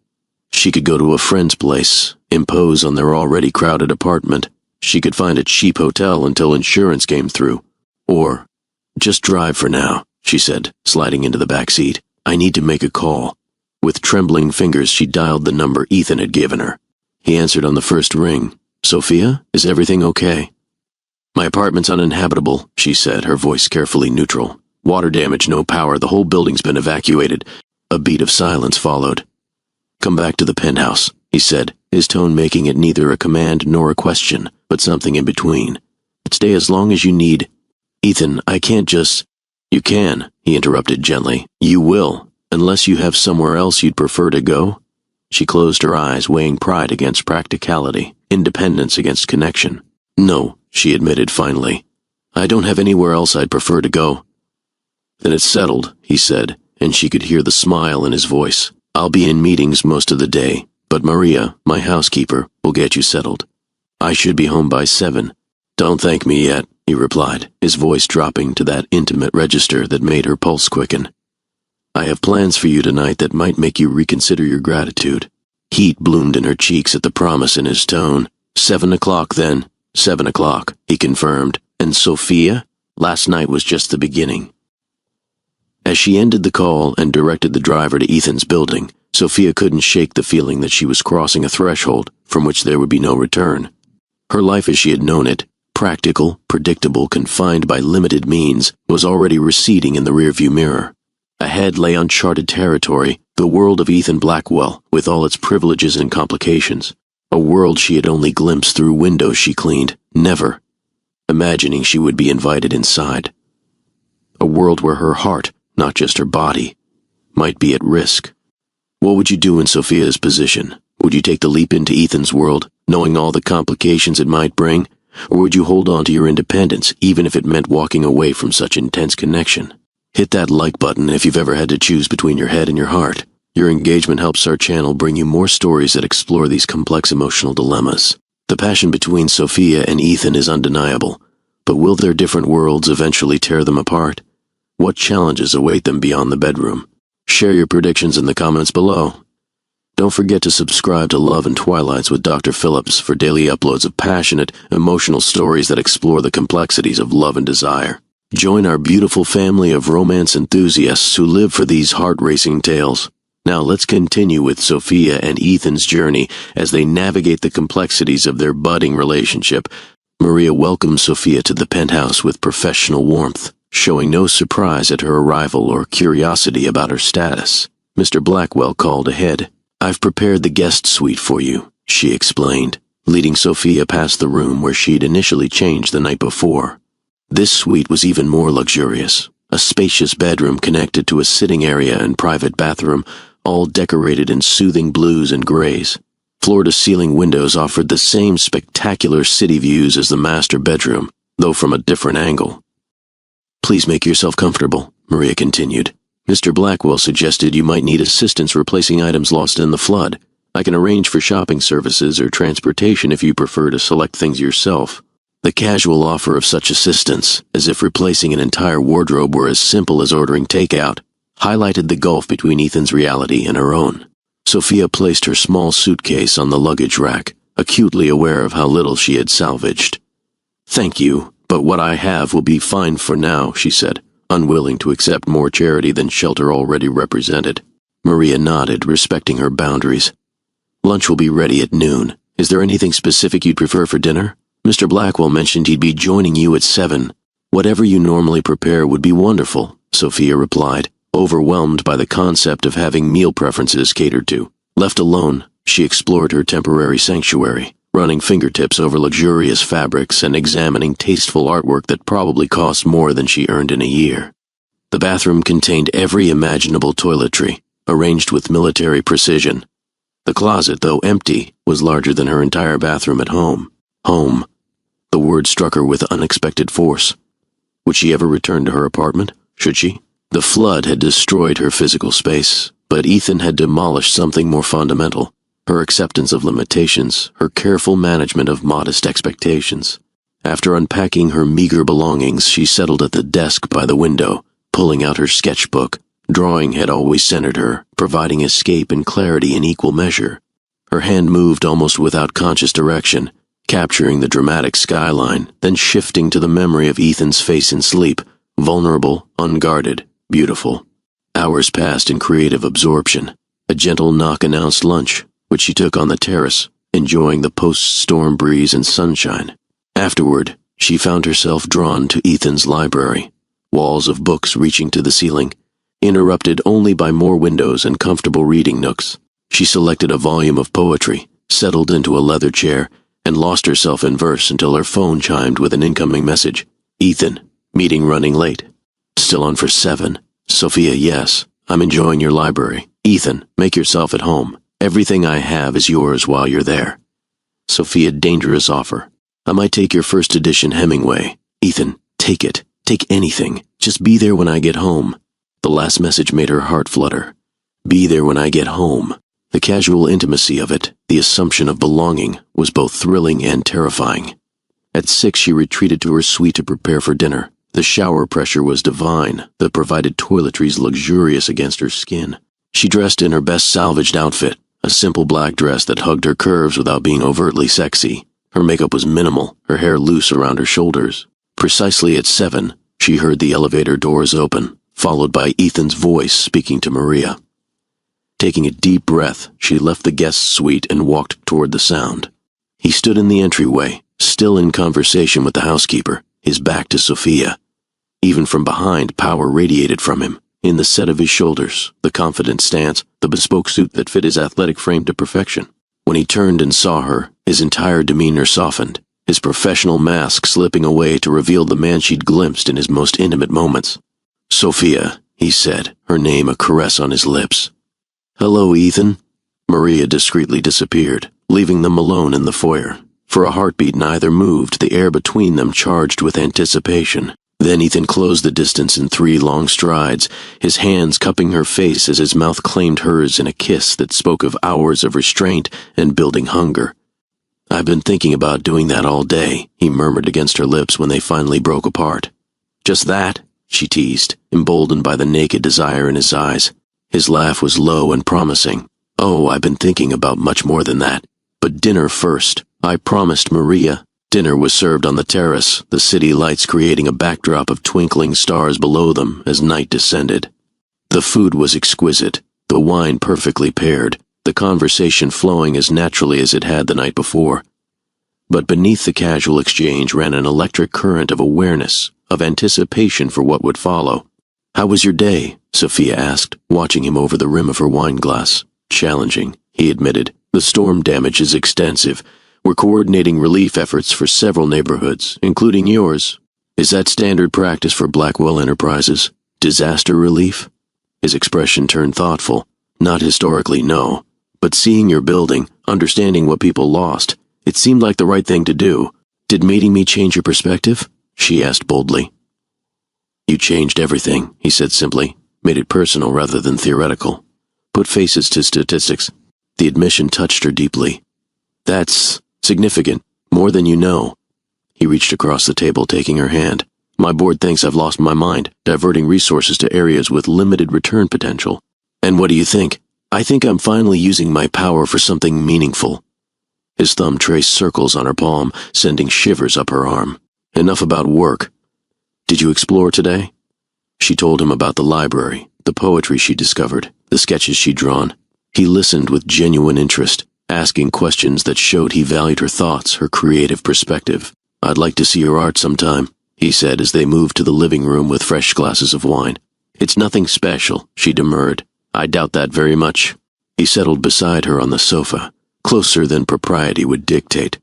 She could go to a friend's place, impose on their already crowded apartment. She could find a cheap hotel until insurance came through. Or, "Just drive for now," she said, sliding into the back seat. "I need to make a call." With trembling fingers, she dialed the number Ethan had given her. He answered on the first ring. "Sophia, is everything okay?" "My apartment's uninhabitable," she said, her voice carefully neutral. "Water damage, no power, the whole building's been evacuated." A beat of silence followed. "Come back to the penthouse," he said, his tone making it neither a command nor a question, but something in between. "Stay as long as you need." "Ethan, I can't just—" "You can," he interrupted gently. "You will. Unless you have somewhere else you'd prefer to go? She closed her eyes, weighing pride against practicality, independence against connection. No, she admitted finally. I don't have anywhere else I'd prefer to go. Then it's settled, he said, and she could hear the smile in his voice. I'll be in meetings most of the day, but Maria, my housekeeper, will get you settled. I should be home by 7. Don't thank me yet, he replied, his voice dropping to that intimate register that made her pulse quicken. I have plans for you tonight that might make you reconsider your gratitude. Heat bloomed in her cheeks at the promise in his tone. 7 o'clock then. 7 o'clock, he confirmed. And Sophia? Last night was just the beginning. As she ended the call and directed the driver to Ethan's building, Sophia couldn't shake the feeling that she was crossing a threshold from which there would be no return. Her life as she had known it, practical, predictable, confined by limited means, was already receding in the rearview mirror. Ahead lay uncharted territory, the world of Ethan Blackwell, with all its privileges and complications. A world she had only glimpsed through windows she cleaned, never imagining she would be invited inside. A world where her heart, not just her body, might be at risk. What would you do in Sophia's position? Would you take the leap into Ethan's world, knowing all the complications it might bring? Or would you hold on to your independence, even if it meant walking away from such intense connection? Hit that like button if you've ever had to choose between your head and your heart. Your engagement helps our channel bring you more stories that explore these complex emotional dilemmas. The passion between Sophia and Ethan is undeniable, but will their different worlds eventually tear them apart? What challenges await them beyond the bedroom? Share your predictions in the comments below. Don't forget to subscribe to Love and Twilights with Dr. Phillips for daily uploads of passionate, emotional stories that explore the complexities of love and desire. Join our beautiful family of romance enthusiasts who live for these heart-racing tales. Now let's continue with Sophia and Ethan's journey as they navigate the complexities of their budding relationship. Maria welcomed Sophia to the penthouse with professional warmth, showing no surprise at her arrival or curiosity about her status. Mr. Blackwell called ahead. I've prepared the guest suite for you, she explained, leading Sophia past the room where she'd initially changed the night before. This suite was even more luxurious, a spacious bedroom connected to a sitting area and private bathroom, all decorated in soothing blues and grays. Floor-to-ceiling windows offered the same spectacular city views as the master bedroom, though from a different angle. Please make yourself comfortable, Maria continued. Mr. Blackwell suggested you might need assistance replacing items lost in the flood. I can arrange for shopping services or transportation if you prefer to select things yourself. The casual offer of such assistance, as if replacing an entire wardrobe were as simple as ordering takeout, highlighted the gulf between Ethan's reality and her own. Sophia placed her small suitcase on the luggage rack, acutely aware of how little she had salvaged. Thank you, but what I have will be fine for now, she said, unwilling to accept more charity than shelter already represented. Maria nodded, respecting her boundaries. Lunch will be ready at noon. Is there anything specific you'd prefer for dinner? Mr. Blackwell mentioned he'd be joining you at 7. Whatever you normally prepare would be wonderful, Sophia replied, overwhelmed by the concept of having meal preferences catered to. Left alone, she explored her temporary sanctuary, running fingertips over luxurious fabrics and examining tasteful artwork that probably cost more than she earned in a year. The bathroom contained every imaginable toiletry, arranged with military precision. The closet, though empty, was larger than her entire bathroom at home. Home. The word struck her with unexpected force. Would she ever return to her apartment? Should she? The flood had destroyed her physical space, but Ethan had demolished something more fundamental. Her acceptance of limitations, her careful management of modest expectations. After unpacking her meager belongings, she settled at the desk by the window, pulling out her sketchbook. Drawing had always centered her, providing escape and clarity in equal measure. Her hand moved almost without conscious direction, capturing the dramatic skyline, then shifting to the memory of Ethan's face in sleep, vulnerable, unguarded, beautiful. Hours passed in creative absorption. A gentle knock announced lunch, which she took on the terrace, enjoying the post-storm breeze and sunshine. Afterward, she found herself drawn to Ethan's library, walls of books reaching to the ceiling, interrupted only by more windows and comfortable reading nooks. She selected a volume of poetry, settled into a leather chair, and lost herself in verse until her phone chimed with an incoming message. Ethan, meeting running late. Still on for 7. Sophia, yes. I'm enjoying your library. Ethan, make yourself at home. Everything I have is yours while you're there. Sophia, dangerous offer. I might take your first edition Hemingway. Ethan, take it. Take anything. Just be there when I get home. The last message made her heart flutter. Be there when I get home. The casual intimacy of it, the assumption of belonging, was both thrilling and terrifying. At 6, she retreated to her suite to prepare for dinner. The shower pressure was divine, the provided toiletries luxurious against her skin. She dressed in her best salvaged outfit, a simple black dress that hugged her curves without being overtly sexy. Her makeup was minimal, her hair loose around her shoulders. Precisely at 7, she heard the elevator doors open, followed by Ethan's voice speaking to Maria. Taking a deep breath, she left the guest suite and walked toward the sound. He stood in the entryway, still in conversation with the housekeeper, his back to Sophia. Even from behind, power radiated from him. In the set of his shoulders, the confident stance, the bespoke suit that fit his athletic frame to perfection. When he turned and saw her, his entire demeanor softened, his professional mask slipping away to reveal the man she'd glimpsed in his most intimate moments. Sophia, he said, her name a caress on his lips. Hello, Ethan. Maria discreetly disappeared, leaving them alone in the foyer. For a heartbeat, neither moved, the air between them charged with anticipation. Then Ethan closed the distance in 3 long strides, his hands cupping her face as his mouth claimed hers in a kiss that spoke of hours of restraint and building hunger. I've been thinking about doing that all day, he murmured against her lips when they finally broke apart. Just that? She teased, emboldened by the naked desire in his eyes. His laugh was low and promising. Oh, I've been thinking about much more than that. But dinner first. I promised Maria. Dinner was served on the terrace, the city lights creating a backdrop of twinkling stars below them as night descended. The food was exquisite, the wine perfectly paired, the conversation flowing as naturally as it had the night before. But beneath the casual exchange ran an electric current of awareness, of anticipation for what would follow. How was your day? Sophia asked, watching him over the rim of her wine glass. Challenging, he admitted. The storm damage is extensive. We're coordinating relief efforts for several neighborhoods, including yours. Is that standard practice for Blackwell Enterprises? Disaster relief? His expression turned thoughtful. Not historically, no. But seeing your building, understanding what people lost, it seemed like the right thing to do. Did meeting me change your perspective? She asked boldly. You changed everything, he said simply. Made it personal rather than theoretical. Put faces to statistics. The admission touched her deeply. That's significant, more than you know. He reached across the table, taking her hand. My board thinks I've lost my mind, diverting resources to areas with limited return potential. And what do you think? I think I'm finally using my power for something meaningful. His thumb traced circles on her palm, sending shivers up her arm. Enough about work. Did you explore today? She told him about the library, the poetry she discovered, the sketches she'd drawn. He listened with genuine interest, asking questions that showed he valued her thoughts, her creative perspective. I'd like to see your art sometime, he said as they moved to the living room with fresh glasses of wine. It's nothing special, she demurred. I doubt that very much. He settled beside her on the sofa, closer than propriety would dictate.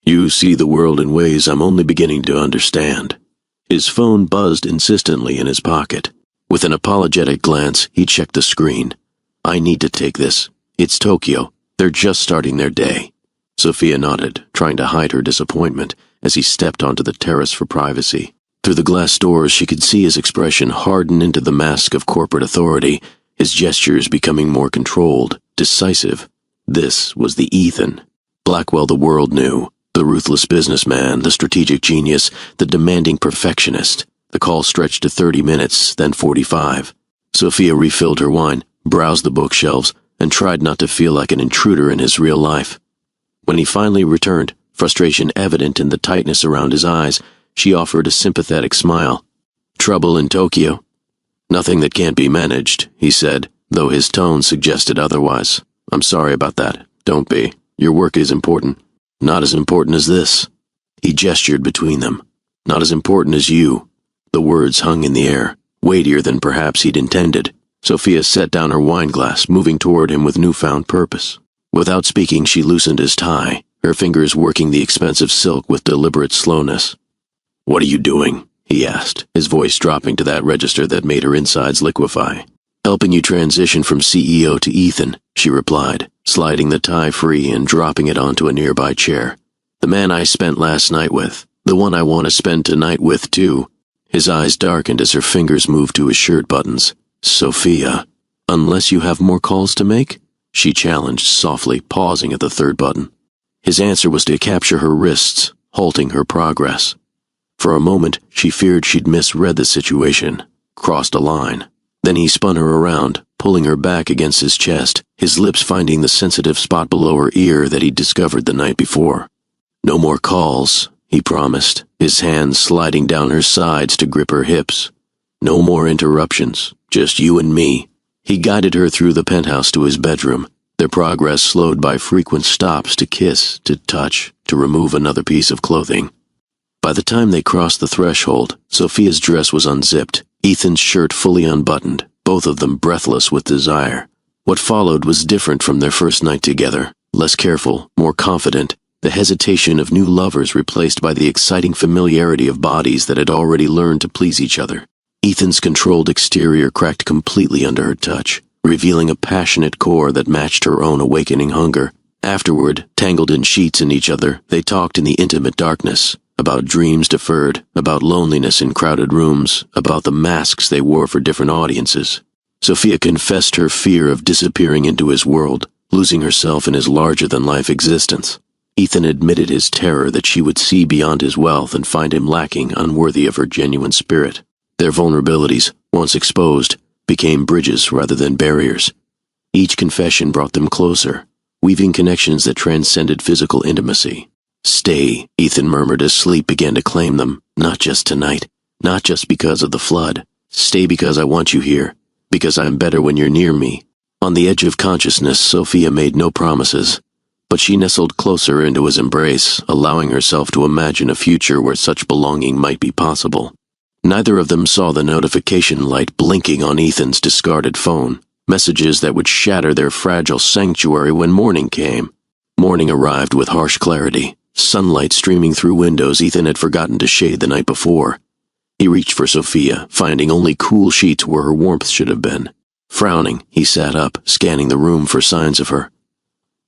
You see the world in ways I'm only beginning to understand. His phone buzzed insistently in his pocket. With an apologetic glance, he checked the screen. I need to take this. It's Tokyo. They're just starting their day. Sophia nodded, trying to hide her disappointment, as he stepped onto the terrace for privacy. Through the glass doors, she could see his expression harden into the mask of corporate authority, his gestures becoming more controlled, decisive. This was the Ethan. Blackwell the world knew. The ruthless businessman, the strategic genius, the demanding perfectionist. The call stretched to 30 minutes, then 45. Sophia refilled her wine, browsed the bookshelves, and tried not to feel like an intruder in his real life. When he finally returned, frustration evident in the tightness around his eyes, she offered a sympathetic smile. Trouble in Tokyo? Nothing that can't be managed, he said, though his tone suggested otherwise. I'm sorry about that. Don't be. Your work is important. Not as important as this. He gestured between them. Not as important as you. The words hung in the air, weightier than perhaps he'd intended. Sophia set down her wine glass, moving toward him with newfound purpose. Without speaking, she loosened his tie, her fingers working the expensive silk with deliberate slowness. What are you doing? He asked, his voice dropping to that register that made her insides liquefy. Helping you transition from CEO to Ethan, she replied, sliding the tie free and dropping it onto a nearby chair. The man I spent last night with. The one I want to spend tonight with, too. His eyes darkened as her fingers moved to his shirt buttons. Sophia. Unless you have more calls to make? She challenged softly, pausing at the third button. His answer was to capture her wrists, halting her progress. For a moment, she feared she'd misread the situation, crossed a line. Then he spun her around, pulling her back against his chest, his lips finding the sensitive spot below her ear that he'd discovered the night before. No more calls, he promised, his hands sliding down her sides to grip her hips. No more interruptions, just you and me. He guided her through the penthouse to his bedroom, their progress slowed by frequent stops to kiss, to touch, to remove another piece of clothing. By the time they crossed the threshold, Sophia's dress was unzipped, Ethan's shirt fully unbuttoned, both of them breathless with desire. What followed was different from their first night together, less careful, more confident, the hesitation of new lovers replaced by the exciting familiarity of bodies that had already learned to please each other. Ethan's controlled exterior cracked completely under her touch, revealing a passionate core that matched her own awakening hunger. Afterward, tangled in sheets in each other, they talked in the intimate darkness, about dreams deferred, about loneliness in crowded rooms, about the masks they wore for different audiences. Sophia confessed her fear of disappearing into his world, losing herself in his larger-than-life existence. Ethan admitted his terror that she would see beyond his wealth and find him lacking, unworthy of her genuine spirit. Their vulnerabilities, once exposed, became bridges rather than barriers. Each confession brought them closer, weaving connections that transcended physical intimacy. Stay, Ethan murmured as sleep began to claim them, not just tonight, not just because of the flood. Stay because I want you here, because I'm better when you're near me. On the edge of consciousness, Sophia made no promises, but she nestled closer into his embrace, allowing herself to imagine a future where such belonging might be possible. Neither of them saw the notification light blinking on Ethan's discarded phone, messages that would shatter their fragile sanctuary when morning came. Morning arrived with harsh clarity, sunlight streaming through windows Ethan had forgotten to shade the night before. He reached for Sophia, finding only cool sheets where her warmth should have been. Frowning, he sat up, scanning the room for signs of her.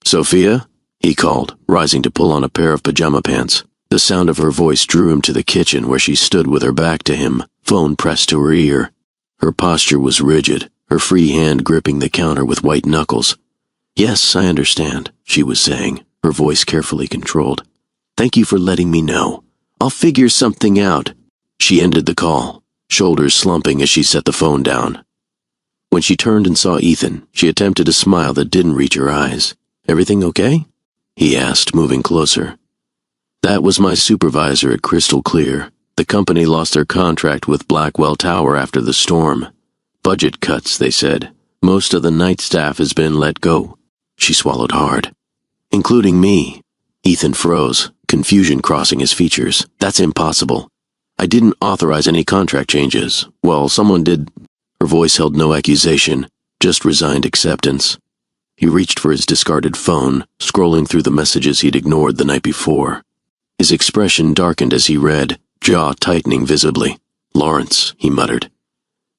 "Sophia?" he called, rising to pull on a pair of pajama pants. The sound of her voice drew him to the kitchen where she stood with her back to him, phone pressed to her ear. Her posture was rigid, her free hand gripping the counter with white knuckles. "Yes, I understand," she was saying, her voice carefully controlled. "Thank you for letting me know. I'll figure something out." She ended the call, shoulders slumping as she set the phone down. When she turned and saw Ethan, she attempted a smile that didn't reach her eyes. "Everything okay?" he asked, moving closer. "That was my supervisor at Crystal Clear. The company lost their contract with Blackwell Tower after the storm. Budget cuts, they said. Most of the night staff has been let go." She swallowed hard. "Including me." Ethan froze, confusion crossing his features. "That's impossible. I didn't authorize any contract changes. Well, someone did." Her voice held no accusation, just resigned acceptance. He reached for his discarded phone, scrolling through the messages he'd ignored the night before. His expression darkened as he read, jaw tightening visibly. "Lawrence," he muttered.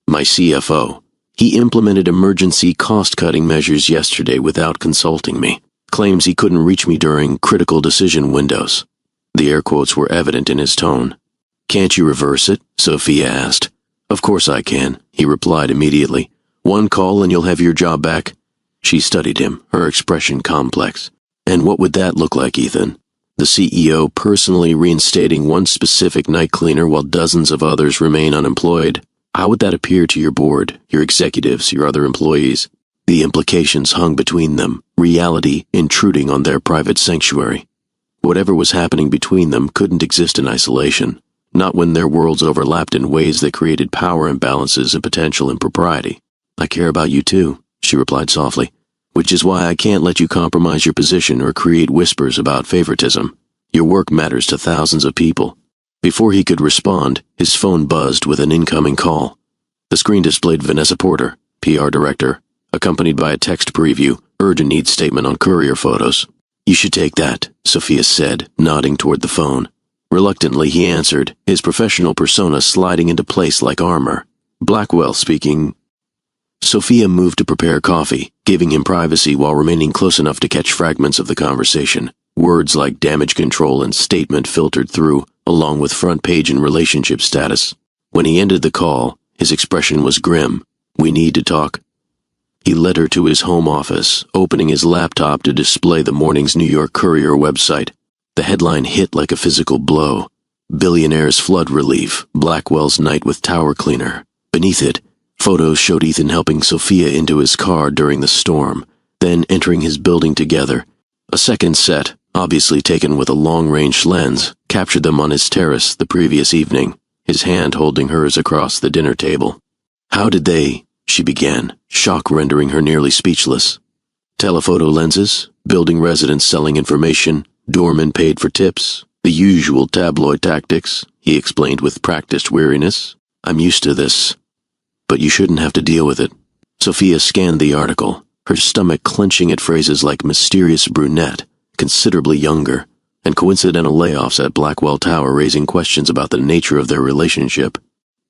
"My CFO. He implemented emergency cost-cutting measures yesterday without consulting me. Claims he couldn't reach me during critical decision windows." The air quotes were evident in his tone. "Can't you reverse it?" Sophia asked. "Of course I can," he replied immediately. "One call and you'll have your job back." She studied him, her expression complex. "And what would that look like, Ethan? The CEO personally reinstating one specific night cleaner while dozens of others remain unemployed? How would that appear to your board, your executives, your other employees?" The implications hung between them, reality intruding on their private sanctuary. Whatever was happening between them couldn't exist in isolation, not when their worlds overlapped in ways that created power imbalances and potential impropriety. "I care about you too," she replied softly. "Which is why I can't let you compromise your position or create whispers about favoritism. Your work matters to thousands of people." Before he could respond, his phone buzzed with an incoming call. The screen displayed Vanessa Porter, PR director, accompanied by a text preview, urgent needs statement on courier photos. "You should take that," Sophia said, nodding toward the phone. Reluctantly, he answered, his professional persona sliding into place like armor. "Blackwell speaking." Sophia moved to prepare coffee, giving him privacy while remaining close enough to catch fragments of the conversation. Words like damage control and statement filtered through, along with front page and relationship status. When he ended the call, his expression was grim. "We need to talk." He led her to his home office, opening his laptop to display the morning's New York Courier website. The headline hit like a physical blow. Billionaire's flood relief, Blackwell's night with tower cleaner. Beneath it, photos showed Ethan helping Sophia into his car during the storm, then entering his building together. A second set, obviously taken with a long-range lens, captured them on his terrace the previous evening, his hand holding hers across the dinner table. "How did they," she began, shock rendering her nearly speechless. "Telephoto lenses, building residents selling information, doormen paid for tips, the usual tabloid tactics," he explained with practiced weariness. "I'm used to this. But you shouldn't have to deal with it." Sophia scanned the article, her stomach clenching at phrases like mysterious brunette, considerably younger, and coincidental layoffs at Blackwell Tower raising questions about the nature of their relationship.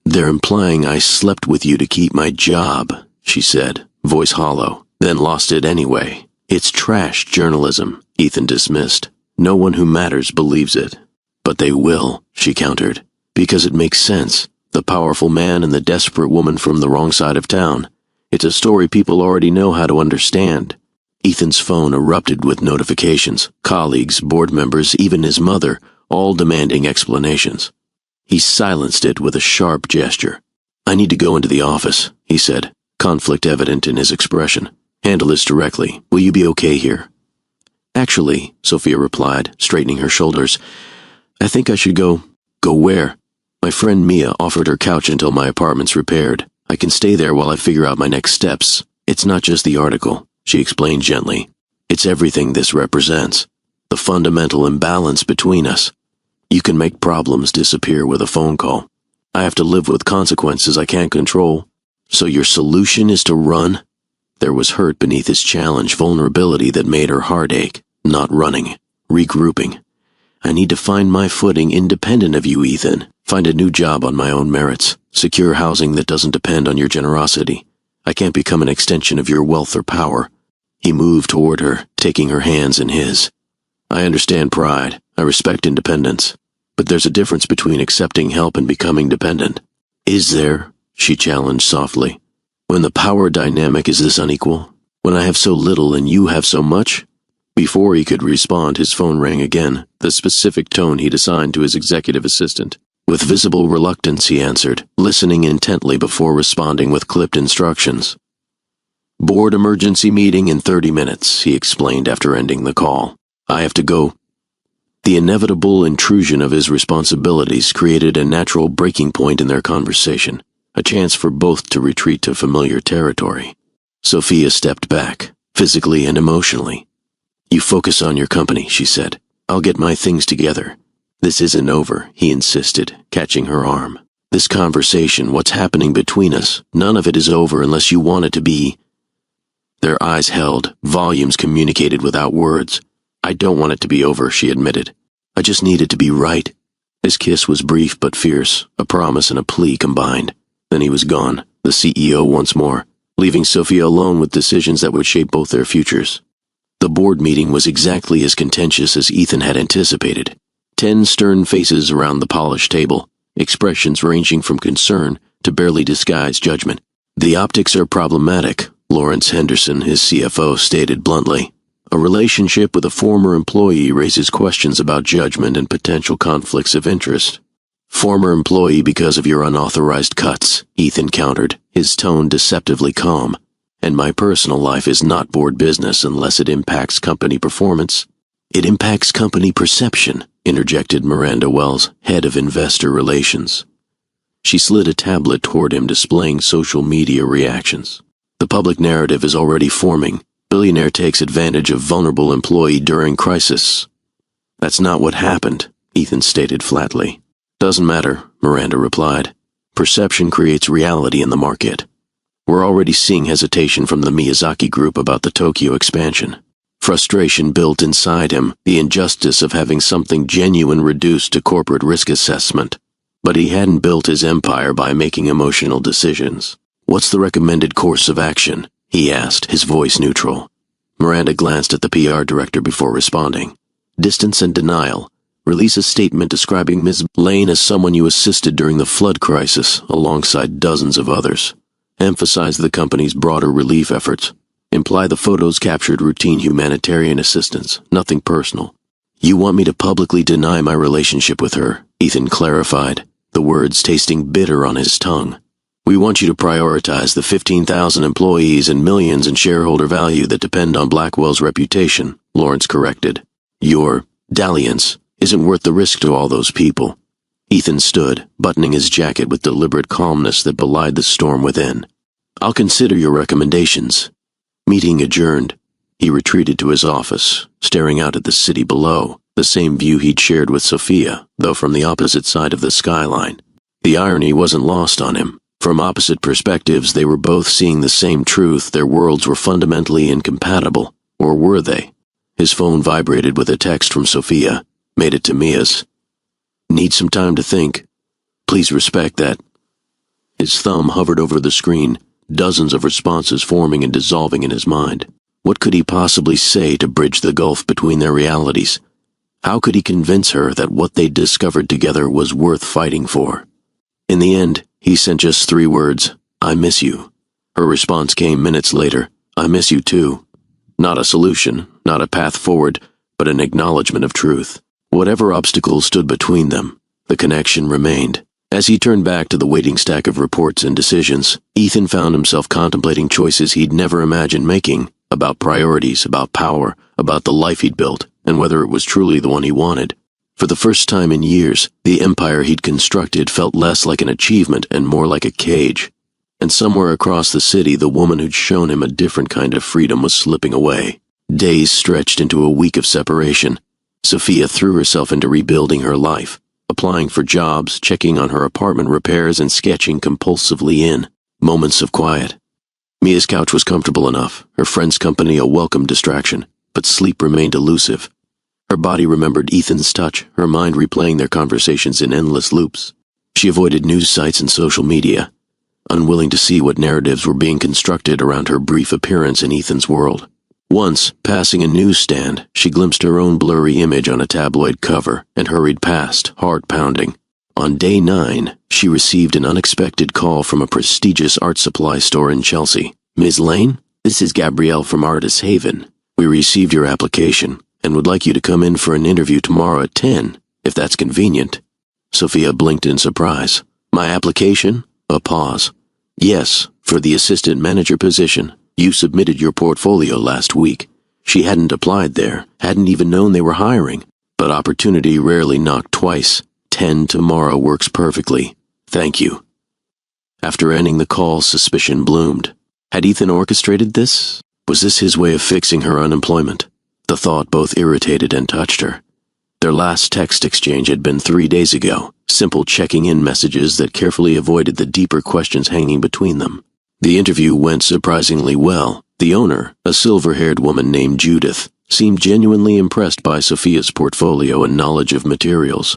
"They're implying I slept with you to keep my job," she said, voice hollow, then lost it anyway. "It's trash journalism," Ethan dismissed. "No one who matters believes it." "But they will," she countered, "because it makes sense. The powerful man and the desperate woman from the wrong side of town. It's a story people already know how to understand." Ethan's phone erupted with notifications, colleagues, board members, even his mother, all demanding explanations. He silenced it with a sharp gesture. "I need to go into the office," he said, conflict evident in his expression. "Handle this directly. Will you be okay here?" "Actually," Sophia replied, straightening her shoulders, "I think I should go." "Go where?" "My friend Mia offered her couch until my apartment's repaired. I can stay there while I figure out my next steps. It's not just the article," she explained gently. "It's everything this represents. The fundamental imbalance between us. You can make problems disappear with a phone call. I have to live with consequences I can't control. So your solution is to run?" There was hurt beneath his challenge, vulnerability that made her heart ache. "Not running. Regrouping. I need to find my footing independent of you, Ethan. Find a new job on my own merits. Secure housing that doesn't depend on your generosity. I can't become an extension of your wealth or power." He moved toward her, taking her hands in his. "I understand pride. I respect independence. But there's a difference between accepting help and becoming dependent." "Is there?" she challenged softly. "When the power dynamic is this unequal? When I have so little and you have so much?" Before he could respond, his phone rang again, the specific tone he'd assigned to his executive assistant. With visible reluctance, he answered, listening intently before responding with clipped instructions. "Board emergency meeting in 30 minutes, he explained after ending the call. "I have to go." The inevitable intrusion of his responsibilities created a natural breaking point in their conversation, a chance for both to retreat to familiar territory. Sophia stepped back, physically and emotionally. "You focus on your company," she said. "I'll get my things together." "This isn't over," he insisted, catching her arm. "This conversation, what's happening between us, none of it is over unless you want it to be." Their eyes held, volumes communicated without words. "I don't want it to be over," she admitted. "I just need it to be right." His kiss was brief but fierce, a promise and a plea combined. Then he was gone, the CEO once more, leaving Sophia alone with decisions that would shape both their futures. The board meeting was exactly as contentious as Ethan had anticipated. 10 stern faces around the polished table, expressions ranging from concern to barely disguised judgment. "The optics are problematic," Lawrence Henderson, his CFO, stated bluntly. "A relationship with a former employee raises questions about judgment and potential conflicts of interest." "Former employee because of your unauthorized cuts," Ethan countered, his tone deceptively calm. "And my personal life is not board business unless it impacts company performance." "It impacts company perception," interjected Miranda Wells, head of investor relations. She slid a tablet toward him displaying social media reactions. "The public narrative is already forming. Billionaire takes advantage of vulnerable employee during crisis." "That's not what happened," Ethan stated flatly. "Doesn't matter," Miranda replied. "Perception creates reality in the market. We're already seeing hesitation from the Miyazaki Group about the Tokyo expansion. Frustration built inside him, the injustice of having something genuine reduced to corporate risk assessment. But he hadn't built his empire by making emotional decisions. "What's the recommended course of action?" he asked, his voice neutral. Miranda glanced at the PR director before responding. "Distance and denial. Release a statement describing Ms. Lane as someone you assisted during the flood crisis, alongside dozens of others. Emphasize the company's broader relief efforts. Imply the photos captured routine humanitarian assistance, nothing personal." "You want me to publicly deny my relationship with her," Ethan clarified, the words tasting bitter on his tongue. "We want you to prioritize the 15,000 employees and millions in shareholder value that depend on Blackwell's reputation," Lawrence corrected. "Your dalliance isn't worth the risk to all those people." Ethan stood, buttoning his jacket with deliberate calmness that belied the storm within. "I'll consider your recommendations." Meeting adjourned, he retreated to his office, staring out at the city below, the same view he'd shared with Sophia, though from the opposite side of the skyline. The irony wasn't lost on him. From opposite perspectives, they were both seeing the same truth. Their worlds were fundamentally incompatible. Or were they? His phone vibrated with a text from Sophia. Made it to Mia's. "Need some time to think. Please respect that." His thumb hovered over the screen, dozens of responses forming and dissolving in his mind. What could he possibly say to bridge the gulf between their realities? How could he convince her that what they'd discovered together was worth fighting for? In the end, he sent just 3 words: "I miss you." Her response came minutes later: "I miss you too." Not a solution, not a path forward, but an acknowledgement of truth. Whatever obstacles stood between them, the connection remained. As he turned back to the waiting stack of reports and decisions, Ethan found himself contemplating choices he'd never imagined making, about priorities, about power, about the life he'd built, and whether it was truly the one he wanted. For the first time in years, the empire he'd constructed felt less like an achievement and more like a cage. And somewhere across the city, the woman who'd shown him a different kind of freedom was slipping away. Days stretched into a week of separation. Sophia threw herself into rebuilding her life, applying for jobs, checking on her apartment repairs, and sketching compulsively in moments of quiet. Mia's couch was comfortable enough, her friend's company a welcome distraction, but sleep remained elusive. Her body remembered Ethan's touch, her mind replaying their conversations in endless loops. She avoided news sites and social media, unwilling to see what narratives were being constructed around her brief appearance in Ethan's world. Once, passing a newsstand, she glimpsed her own blurry image on a tabloid cover and hurried past, heart pounding. On day 9, she received an unexpected call from a prestigious art supply store in Chelsea. "Ms. Lane, this is Gabrielle from Artist Haven. We received your application and would like you to come in for an interview tomorrow at 10, if that's convenient." Sophia blinked in surprise. "My application?" A pause. "Yes, for the assistant manager position. You submitted your portfolio last week." She hadn't applied there, hadn't even known they were hiring. But opportunity rarely knocked twice. 10 tomorrow works perfectly. Thank you. After ending the call, suspicion bloomed. Had Ethan orchestrated this? Was this his way of fixing her unemployment? The thought both irritated and touched her. Their last text exchange had been 3 days ago, simple checking-in messages that carefully avoided the deeper questions hanging between them. The interview went surprisingly well. The owner, a silver-haired woman named Judith, seemed genuinely impressed by Sophia's portfolio and knowledge of materials.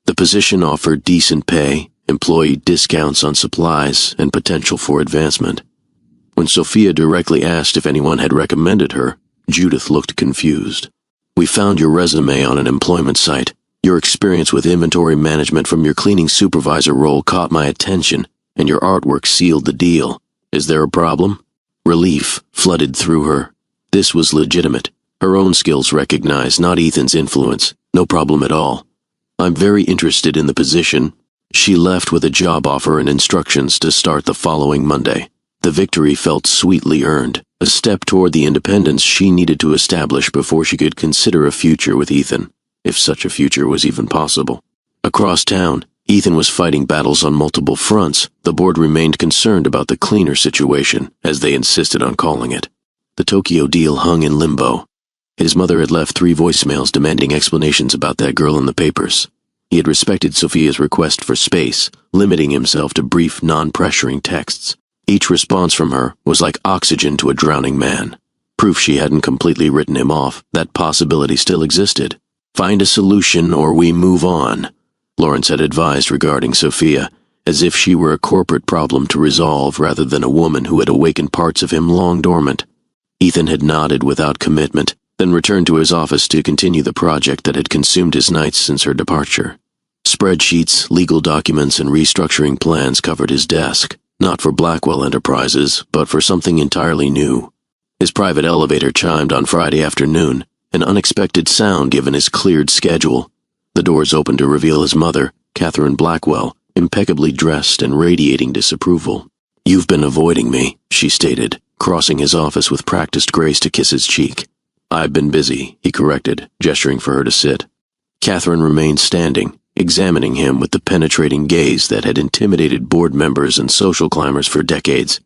The position offered decent pay, employee discounts on supplies, and potential for advancement. When Sophia directly asked if anyone had recommended her, Judith looked confused. "We found your resume on an employment site. Your experience with inventory management from your cleaning supervisor role caught my attention, and your artwork sealed the deal. Is there a problem?" Relief flooded through her. This was legitimate. Her own skills recognized, not Ethan's influence. No problem at all. "I'm very interested in the position." She left with a job offer and instructions to start the following Monday. The victory felt sweetly earned, a step toward the independence she needed to establish before she could consider a future with Ethan, if such a future was even possible. Across town, Ethan was fighting battles on multiple fronts. The board remained concerned about the cleaner situation, as they insisted on calling it. The Tokyo deal hung in limbo. His mother had left 3 voicemails demanding explanations about that girl in the papers. He had respected Sophia's request for space, limiting himself to brief, non-pressuring texts. Each response from her was like oxygen to a drowning man. Proof she hadn't completely written him off, that possibility still existed. "Find a solution or we move on," Lawrence had advised regarding Sophia, as if she were a corporate problem to resolve rather than a woman who had awakened parts of him long dormant. Ethan had nodded without commitment, then returned to his office to continue the project that had consumed his nights since her departure. Spreadsheets, legal documents, and restructuring plans covered his desk, not for Blackwell Enterprises, but for something entirely new. His private elevator chimed on Friday afternoon, an unexpected sound given his cleared schedule. The doors opened to reveal his mother, Catherine Blackwell, impeccably dressed and radiating disapproval. "You've been avoiding me," she stated, crossing his office with practiced grace to kiss his cheek. "I've been busy," he corrected, gesturing for her to sit. Catherine remained standing, examining him with the penetrating gaze that had intimidated board members and social climbers for decades.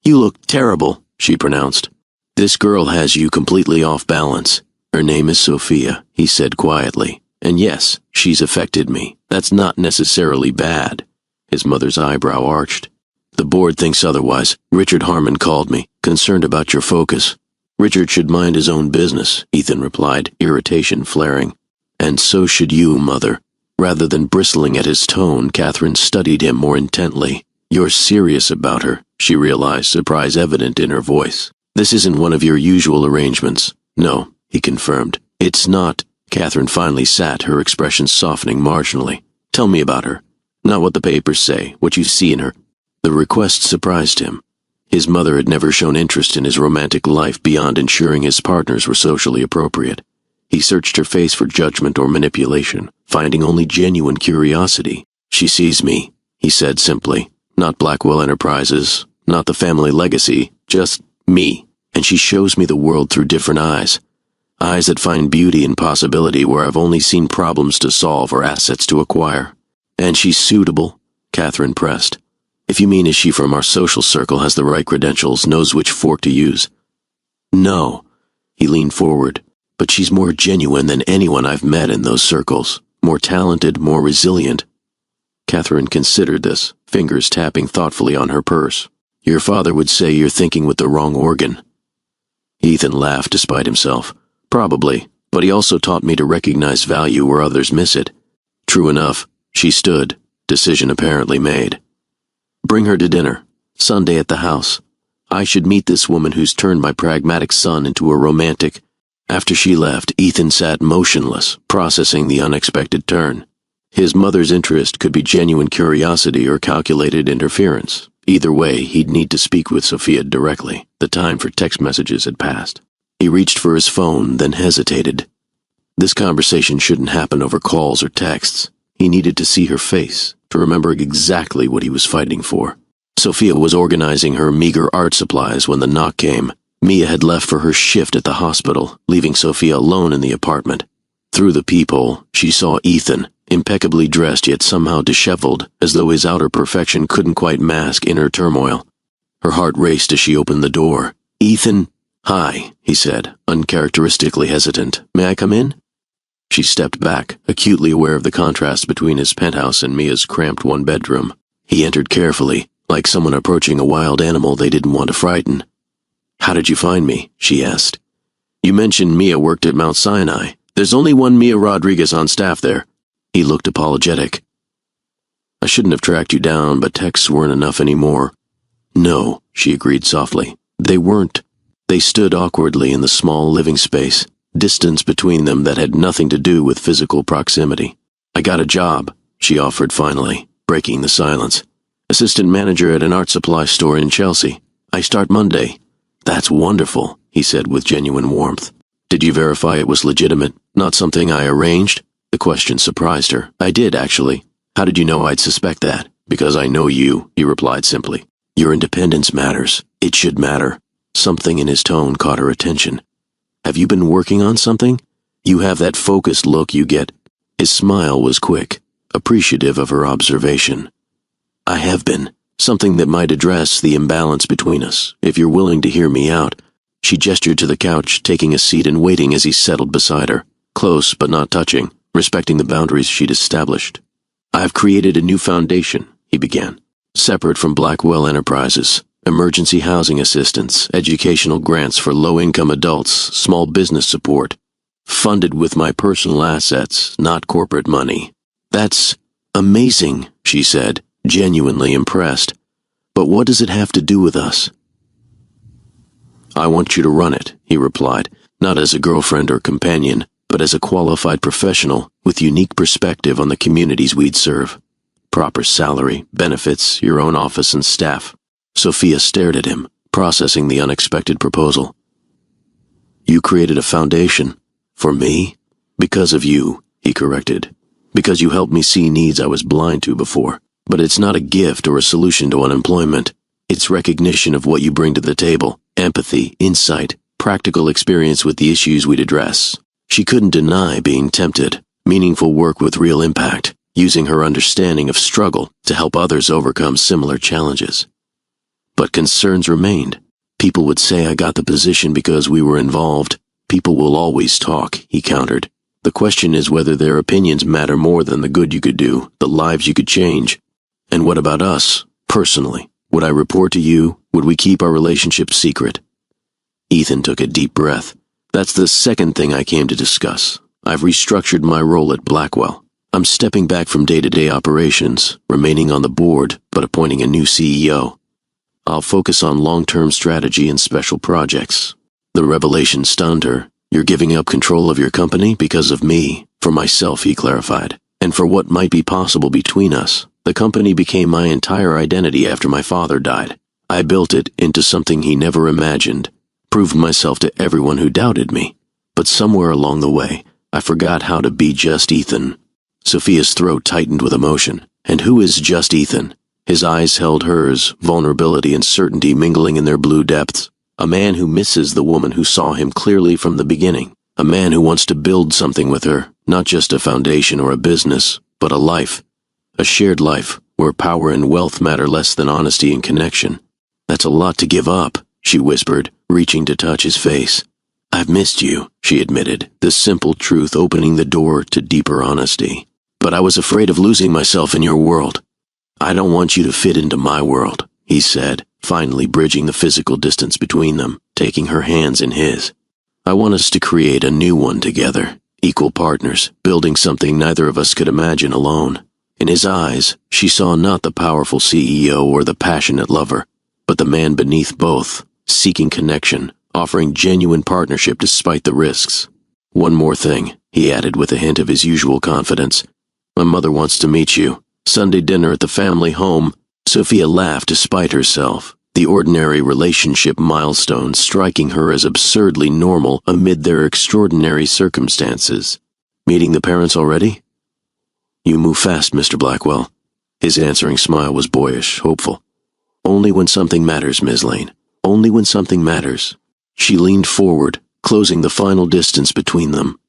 "You look terrible," she pronounced. "This girl has you completely off balance. Her name is Sophia," he said quietly. "And yes, she's affected me. That's not necessarily bad." His mother's eyebrow arched. "The board thinks otherwise. Richard Harmon called me, concerned about your focus." "Richard should mind his own business," Ethan replied, irritation flaring. "And so should you, Mother." Rather than bristling at his tone, Catherine studied him more intently. "You're serious about her," she realized, surprise evident in her voice. "This isn't one of your usual arrangements." "No," he confirmed. "It's not." Catherine finally sat, her expression softening marginally. "Tell me about her. Not what the papers say, what you see in her." The request surprised him. His mother had never shown interest in his romantic life beyond ensuring his partners were socially appropriate. He searched her face for judgment or manipulation, finding only genuine curiosity. "She sees me," he said simply. "Not Blackwell Enterprises, not the family legacy, just me. And she shows me the world through different eyes. Eyes that find beauty and possibility where I've only seen problems to solve or assets to acquire." "And she's suitable?" Catherine pressed. "If you mean is she from our social circle, has the right credentials, knows which fork to use?" "No." He leaned forward. "But she's more genuine than anyone I've met in those circles. More talented, more resilient." Catherine considered this, fingers tapping thoughtfully on her purse. "Your father would say you're thinking with the wrong organ." Ethan laughed despite himself. "Probably, but he also taught me to recognize value where others miss it." "True enough." She stood, decision apparently made. "Bring her to dinner. Sunday at the house. I should meet this woman who's turned my pragmatic son into a romantic." After she left, Ethan sat motionless, processing the unexpected turn. His mother's interest could be genuine curiosity or calculated interference. Either way, he'd need to speak with Sophia directly. The time for text messages had passed. He reached for his phone, then hesitated. This conversation shouldn't happen over calls or texts. He needed to see her face, to remember exactly what he was fighting for. Sophia was organizing her meager art supplies when the knock came. Mia had left for her shift at the hospital, leaving Sophia alone in the apartment. Through the peephole, she saw Ethan, impeccably dressed yet somehow disheveled, as though his outer perfection couldn't quite mask inner turmoil. Her heart raced as she opened the door. "Ethan." "Hi," he said, uncharacteristically hesitant. "May I come in?" She stepped back, acutely aware of the contrast between his penthouse and Mia's cramped one-bedroom. He entered carefully, like someone approaching a wild animal they didn't want to frighten. "How did you find me?" she asked. "You mentioned Mia worked at Mount Sinai. There's only one Mia Rodriguez on staff there." He looked apologetic. "I shouldn't have tracked you down, but texts weren't enough anymore." "No," she agreed softly. "They weren't." They stood awkwardly in the small living space, distance between them that had nothing to do with physical proximity. "I got a job," she offered finally, breaking the silence. "Assistant manager at an art supply store in Chelsea. I start Monday." "That's wonderful," he said with genuine warmth. "Did you verify it was legitimate, not something I arranged?" The question surprised her. "I did, actually." "How did you know I'd suspect that?" "Because I know you," he replied simply. "Your independence matters. It should matter." Something in his tone caught her attention. "Have you been working on something? You have that focused look you get." His smile was quick, appreciative of her observation. "I have been. Something that might address the imbalance between us, if you're willing to hear me out." She gestured to the couch, taking a seat and waiting as he settled beside her, close but not touching, respecting the boundaries she'd established. "I've created a new foundation," he began, "separate from Blackwell Enterprises. Emergency housing assistance, educational grants for low-income adults, small business support. Funded with my personal assets, not corporate money." "That's amazing," she said, genuinely impressed. "But what does it have to do with us?" "I want you to run it," he replied, "not as a girlfriend or companion, but as a qualified professional with unique perspective on the communities we'd serve. Proper salary, benefits, your own office and staff." Sophia stared at him, processing the unexpected proposal. "You created a foundation. For me?" "Because of you," he corrected. "Because you helped me see needs I was blind to before. But it's not a gift or a solution to unemployment. It's recognition of what you bring to the table, empathy, insight, practical experience with the issues we'd address." She couldn't deny being tempted. Meaningful work with real impact, using her understanding of struggle to help others overcome similar challenges. But concerns remained. "People would say I got the position because we were involved." "People will always talk," he countered. "The question is whether their opinions matter more than the good you could do, the lives you could change. And what about us, personally? Would I report to you? Would we keep our relationship secret?" Ethan took a deep breath. "That's the second thing I came to discuss. I've restructured my role at Blackwell. I'm stepping back from day-to-day operations, remaining on the board, but appointing a new CEO. I'll focus on long-term strategy and special projects." The revelation stunned her. "You're giving up control of your company because of me." "For myself," he clarified, "and for what might be possible between us. The company became my entire identity after my father died. I built it into something he never imagined, proved myself to everyone who doubted me. But somewhere along the way, I forgot how to be just Ethan." Sophia's throat tightened with emotion. "And who is just Ethan?" His eyes held hers, vulnerability and certainty mingling in their blue depths. "A man who misses the woman who saw him clearly from the beginning. A man who wants to build something with her, not just a foundation or a business, but a life. A shared life, where power and wealth matter less than honesty and connection." "That's a lot to give up," she whispered, reaching to touch his face. "I've missed you," she admitted, the simple truth opening the door to deeper honesty. "But I was afraid of losing myself in your world." "I don't want you to fit into my world," he said, finally bridging the physical distance between them, taking her hands in his. "I want us to create a new one together, equal partners, building something neither of us could imagine alone." In his eyes, she saw not the powerful CEO or the passionate lover, but the man beneath both, seeking connection, offering genuine partnership despite the risks. "One more thing," he added with a hint of his usual confidence. "My mother wants to meet you. Sunday dinner at the family home." Sophia laughed despite herself, the ordinary relationship milestone striking her as absurdly normal amid their extraordinary circumstances. "Meeting the parents already?" "You move fast, Mr. Blackwell." His answering smile was boyish, hopeful. "Only when something matters, Ms. Lane. Only when something matters." She leaned forward, closing the final distance between them.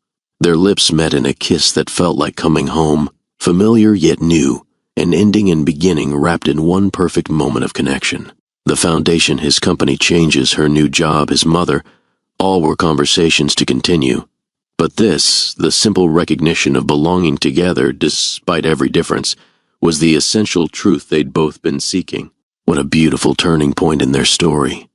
Their lips met in a kiss that felt like coming home, familiar yet new, an ending and beginning wrapped in one perfect moment of connection. The foundation, his company changes, her new job, his mother, all were conversations to continue. But this, the simple recognition of belonging together despite every difference, was the essential truth they'd both been seeking. What a beautiful turning point in their story.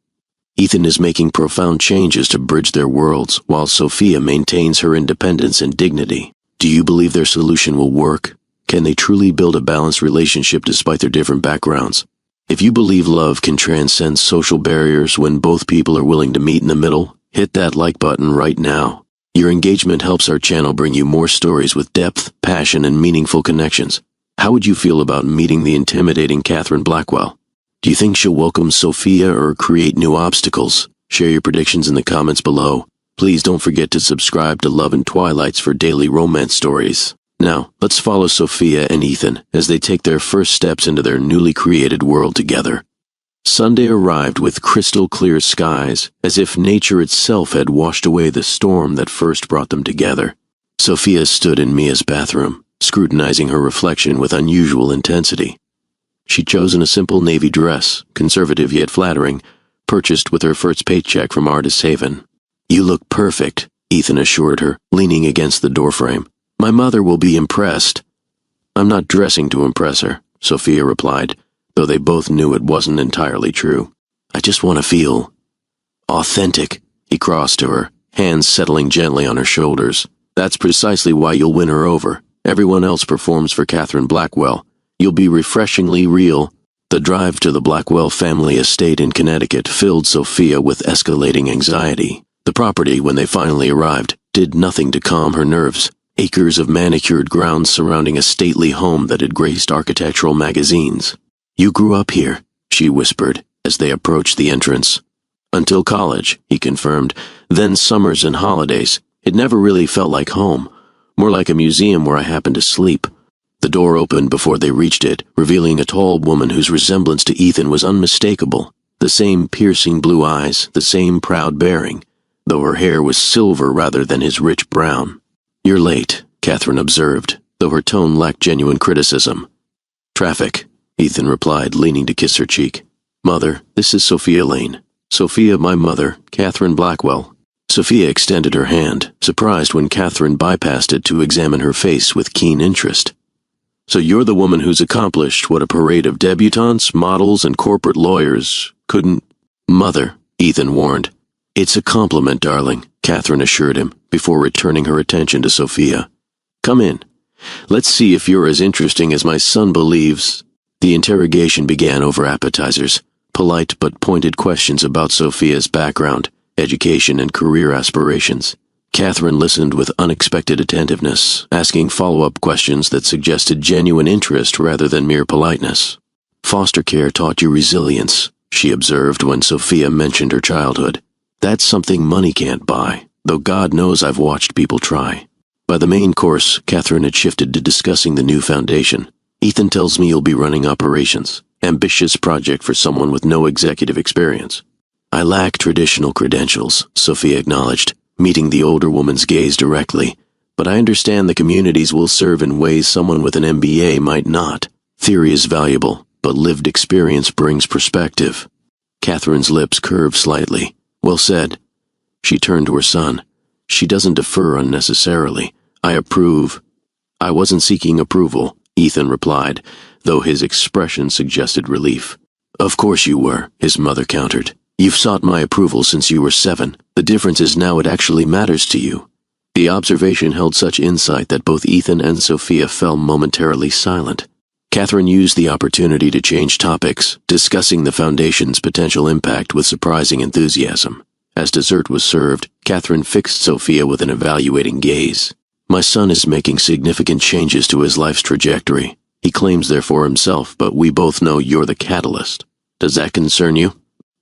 Ethan is making profound changes to bridge their worlds, while Sophia maintains her independence and dignity. Do you believe their solution will work? Can they truly build a balanced relationship despite their different backgrounds? If you believe love can transcend social barriers when both people are willing to meet in the middle, hit that like button right now. Your engagement helps our channel bring you more stories with depth, passion, and meaningful connections. How would you feel about meeting the intimidating Catherine Blackwell? Do you think she'll welcome Sophia or create new obstacles? Share your predictions in the comments below. Please don't forget to subscribe to Love and Twilights for daily romance stories. Now, let's follow Sophia and Ethan as they take their first steps into their newly created world together. Sunday arrived with crystal clear skies, as if nature itself had washed away the storm that first brought them together. Sophia stood in Mia's bathroom, scrutinizing her reflection with unusual intensity. She'd chosen a simple navy dress, conservative yet flattering, purchased with her first paycheck from Artist Haven. "You look perfect," Ethan assured her, leaning against the doorframe. "My mother will be impressed." "I'm not dressing to impress her," Sophia replied, though they both knew it wasn't entirely true. "I just want to feel authentic." He crossed to her, hands settling gently on her shoulders. "That's precisely why you'll win her over. Everyone else performs for Catherine Blackwell. You'll be refreshingly real. The drive to the Blackwell family estate in Connecticut filled Sophia with escalating anxiety. The property, when they finally arrived, did nothing to calm her nerves. Acres of manicured grounds surrounding a stately home that had graced architectural magazines. "You grew up here," she whispered as they approached the entrance. "Until college," he confirmed. "Then summers and holidays. It never really felt like home. More like a museum where I happened to sleep." The door opened before they reached it, revealing a tall woman whose resemblance to Ethan was unmistakable. The same piercing blue eyes, the same proud bearing, though her hair was silver rather than his rich brown. "You're late," Catherine observed, though her tone lacked genuine criticism. "Traffic," Ethan replied, leaning to kiss her cheek. "Mother, this is Sophia Lane. Sophia, my mother, Catherine Blackwell." Sophia extended her hand, surprised when Catherine bypassed it to examine her face with keen interest. "So you're the woman who's accomplished what a parade of debutantes, models, and corporate lawyers couldn't—" "Mother," Ethan warned. "It's a compliment, darling," Catherine assured him, before returning her attention to Sophia. "Come in. Let's see if you're as interesting as my son believes." The interrogation began over appetizers, polite but pointed questions about Sophia's background, education, and career aspirations. Catherine listened with unexpected attentiveness, asking follow-up questions that suggested genuine interest rather than mere politeness. "Foster care taught you resilience," she observed when Sophia mentioned her childhood. "That's something money can't buy, though God knows I've watched people try." By the main course, Catherine had shifted to discussing the new foundation. "Ethan tells me you'll be running operations. Ambitious project for someone with no executive experience." "I lack traditional credentials," Sophia acknowledged, meeting the older woman's gaze directly. "But I understand the communities will serve in ways someone with an MBA might not. Theory is valuable, but lived experience brings perspective." Catherine's lips curved slightly. "Well said." She turned to her son. "She doesn't defer unnecessarily. I approve." "I wasn't seeking approval," Ethan replied, though his expression suggested relief. "Of course you were," his mother countered. "You've sought my approval since you were 7. The difference is now it actually matters to you." The observation held such insight that both Ethan and Sophia fell momentarily silent. Catherine used the opportunity to change topics, discussing the foundation's potential impact with surprising enthusiasm. As dessert was served, Catherine fixed Sophia with an evaluating gaze. "My son is making significant changes to his life's trajectory. He claims they're for himself, but we both know you're the catalyst. Does that concern you?"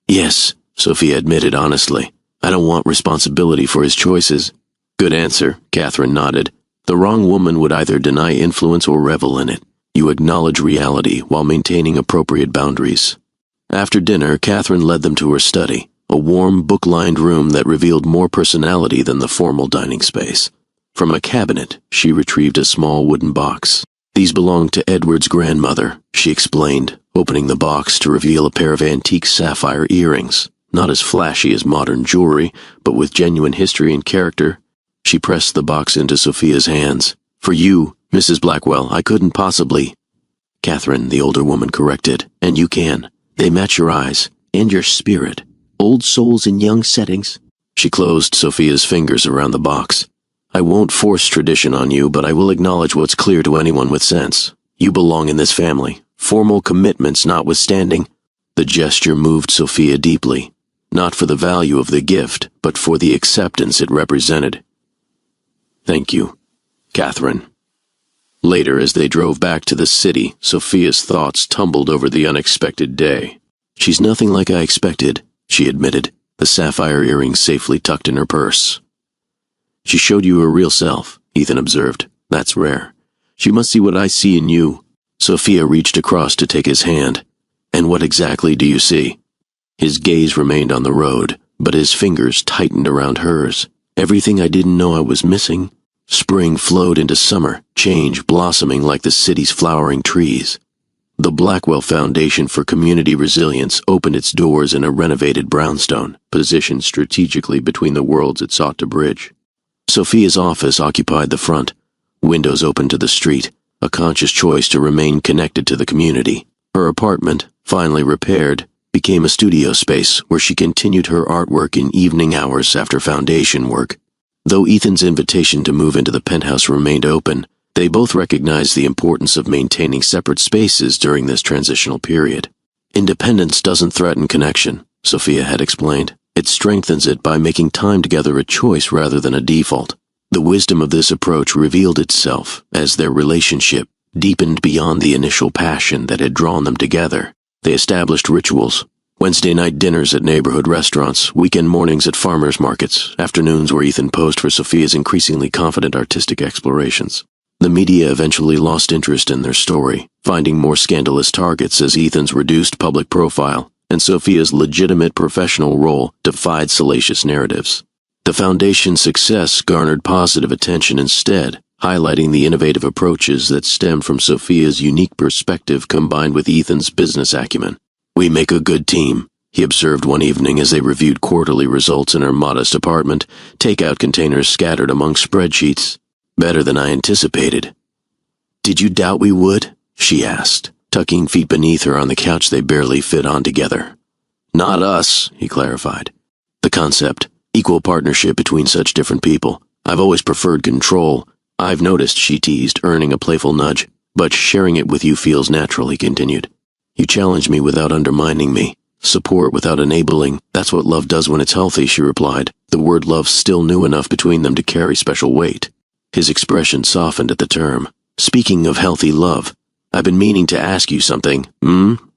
"Yes," Sophia admitted honestly. "I don't want responsibility for his choices." "Good answer," Catherine nodded. "The wrong woman would either deny influence or revel in it. You acknowledge reality while maintaining appropriate boundaries." After dinner, Catherine led them to her study, a warm, book-lined room that revealed more personality than the formal dining space. From a cabinet, she retrieved a small wooden box. "These belonged to Edward's grandmother," she explained, opening the box to reveal a pair of antique sapphire earrings, not as flashy as modern jewelry, but with genuine history and character. She pressed the box into Sophia's hands. "For you, Mrs. Blackwell, I couldn't possibly—" "Catherine," the older woman corrected, "and you can. They match your eyes, and your spirit. Old souls in young settings." She closed Sophia's fingers around the box. "I won't force tradition on you, but I will acknowledge what's clear to anyone with sense. You belong in this family, formal commitments notwithstanding." The gesture moved Sophia deeply, not for the value of the gift, but for the acceptance it represented. "Thank you, Catherine." Later, as they drove back to the city, Sophia's thoughts tumbled over the unexpected day. "She's nothing like I expected," she admitted, the sapphire earrings safely tucked in her purse. "She showed you her real self," Ethan observed. "That's rare. She must see what I see in you." Sophia reached across to take his hand. "And what exactly do you see?" His gaze remained on the road, but his fingers tightened around hers. "Everything I didn't know I was missing." Spring flowed into summer, change blossoming like the city's flowering trees. The Blackwell Foundation for Community Resilience opened its doors in a renovated brownstone, positioned strategically between the worlds it sought to bridge. Sophia's office occupied the front, windows open to the street, a conscious choice to remain connected to the community. Her apartment, finally repaired, became a studio space where she continued her artwork in evening hours after foundation work. Though Ethan's invitation to move into the penthouse remained open, They both recognized the importance of maintaining separate spaces during this transitional period. Independence doesn't threaten connection, Sophia had explained. It strengthens it by making time together a choice rather than a default. The wisdom of this approach revealed itself as their relationship deepened beyond the initial passion that had drawn them together. They established rituals: Wednesday night dinners at neighborhood restaurants, weekend mornings at farmers markets, afternoons where Ethan posed for Sophia's increasingly confident artistic explorations. The media eventually lost interest in their story, finding more scandalous targets as Ethan's reduced public profile and Sophia's legitimate professional role defied salacious narratives. The foundation's success garnered positive attention instead, highlighting the innovative approaches that stemmed from Sophia's unique perspective combined with Ethan's business acumen. "We make a good team," he observed one evening as they reviewed quarterly results in her modest apartment, takeout containers scattered among spreadsheets. "Better than I anticipated." "Did you doubt we would?" she asked, tucking feet beneath her on the couch they barely fit on together. "Not us," he clarified. "The concept, equal partnership between such different people. I've always preferred control. I've noticed," she teased, earning a playful nudge. "But sharing it with you feels natural," he continued. "You challenge me without undermining me. Support without enabling. That's what love does when it's healthy," she replied, the word love still new enough between them to carry special weight. His expression softened at the term. "Speaking of healthy love, I've been meaning to ask you something."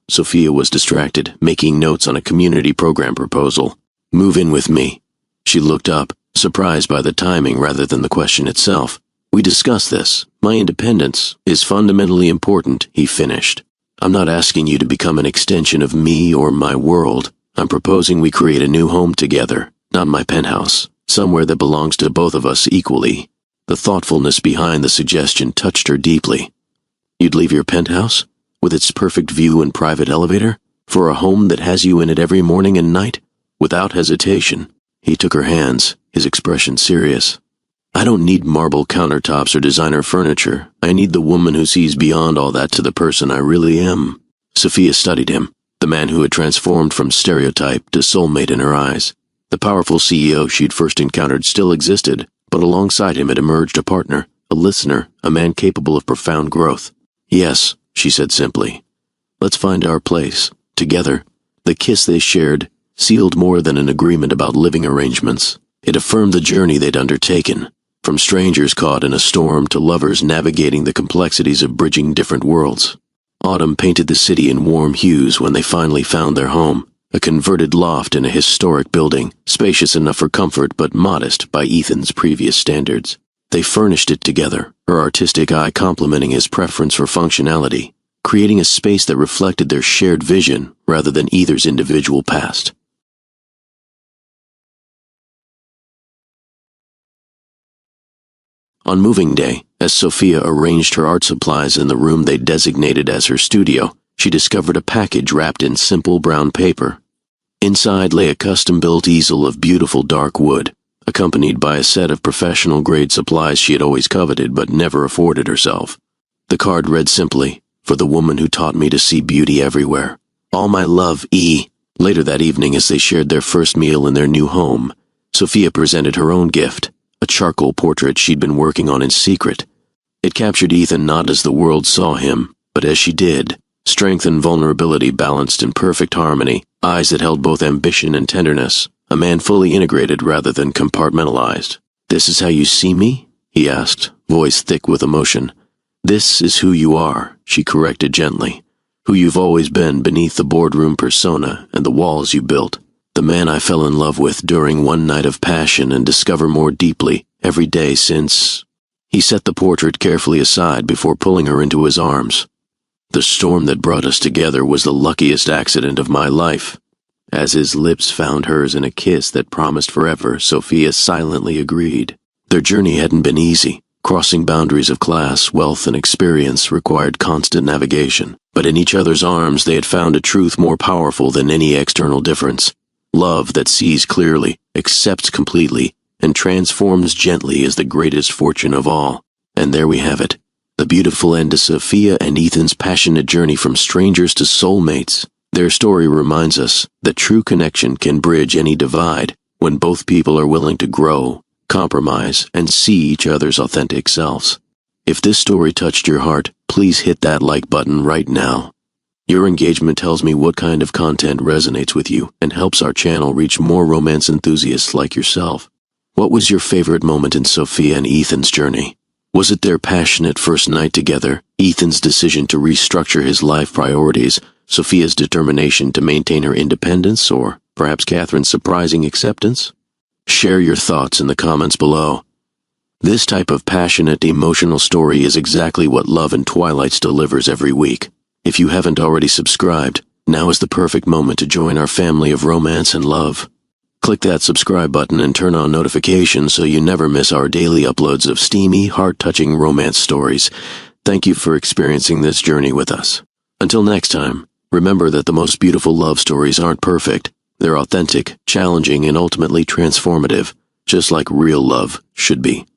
Sophia was distracted, making notes on a community program proposal. "Move in with me." She looked up, surprised by the timing rather than the question itself. "We discussed this. My independence is fundamentally important," he finished. "I'm not asking you to become an extension of me or my world. I'm proposing we create a new home together, not my penthouse, somewhere that belongs to both of us equally." The thoughtfulness behind the suggestion touched her deeply. "You'd leave your penthouse, with its perfect view and private elevator, for a home that has you in it every morning and night?" Without hesitation, he took her hands, his expression serious. "I don't need marble countertops or designer furniture. I need the woman who sees beyond all that to the person I really am." Sophia studied him, the man who had transformed from stereotype to soulmate in her eyes. The powerful CEO she'd first encountered still existed, but alongside him had emerged a partner, a listener, a man capable of profound growth. "Yes," she said simply. "Let's find our place, together." The kiss they shared sealed more than an agreement about living arrangements. It affirmed the journey they'd undertaken, from strangers caught in a storm to lovers navigating the complexities of bridging different worlds. Autumn painted the city in warm hues when they finally found their home, a converted loft in a historic building, spacious enough for comfort but modest by Ethan's previous standards. They furnished it together, her artistic eye complementing his preference for functionality, creating a space that reflected their shared vision rather than either's individual past. On moving day, as Sophia arranged her art supplies in the room they designated as her studio, she discovered a package wrapped in simple brown paper. Inside lay a custom-built easel of beautiful dark wood, accompanied by a set of professional-grade supplies she had always coveted but never afforded herself. The card read simply, "For the woman who taught me to see beauty everywhere. All my love, E." Later that evening, as they shared their first meal in their new home, Sophia presented her own gift, a charcoal portrait she'd been working on in secret. It captured Ethan not as the world saw him, but as she did, strength and vulnerability balanced in perfect harmony, eyes that held both ambition and tenderness, a man fully integrated rather than compartmentalized. "This is how you see me?" he asked, voice thick with emotion. "This is who you are," she corrected gently. "Who you've always been beneath the boardroom persona and the walls you built. The man I fell in love with during one night of passion and discover more deeply every day since." He set the portrait carefully aside before pulling her into his arms. "The storm that brought us together was the luckiest accident of my life." As his lips found hers in a kiss that promised forever, Sophia silently agreed. Their journey hadn't been easy. Crossing boundaries of class, wealth, and experience required constant navigation. But in each other's arms they had found a truth more powerful than any external difference. Love that sees clearly, accepts completely, and transforms gently is the greatest fortune of all. And there we have it, the beautiful end to Sophia and Ethan's passionate journey from strangers to soulmates. Their story reminds us that true connection can bridge any divide when both people are willing to grow, compromise, and see each other's authentic selves. If this story touched your heart, please hit that like button right now. Your engagement tells me what kind of content resonates with you and helps our channel reach more romance enthusiasts like yourself. What was your favorite moment in Sophia and Ethan's journey? Was it their passionate first night together, Ethan's decision to restructure his life priorities, Sophia's determination to maintain her independence, or perhaps Catherine's surprising acceptance? Share your thoughts in the comments below. This type of passionate, emotional story is exactly what Love and Twilights delivers every week. If you haven't already subscribed, now is the perfect moment to join our family of romance and love. Click that subscribe button and turn on notifications so you never miss our daily uploads of steamy, heart-touching romance stories. Thank you for experiencing this journey with us. Until next time, remember that the most beautiful love stories aren't perfect. They're authentic, challenging, and ultimately transformative, just like real love should be.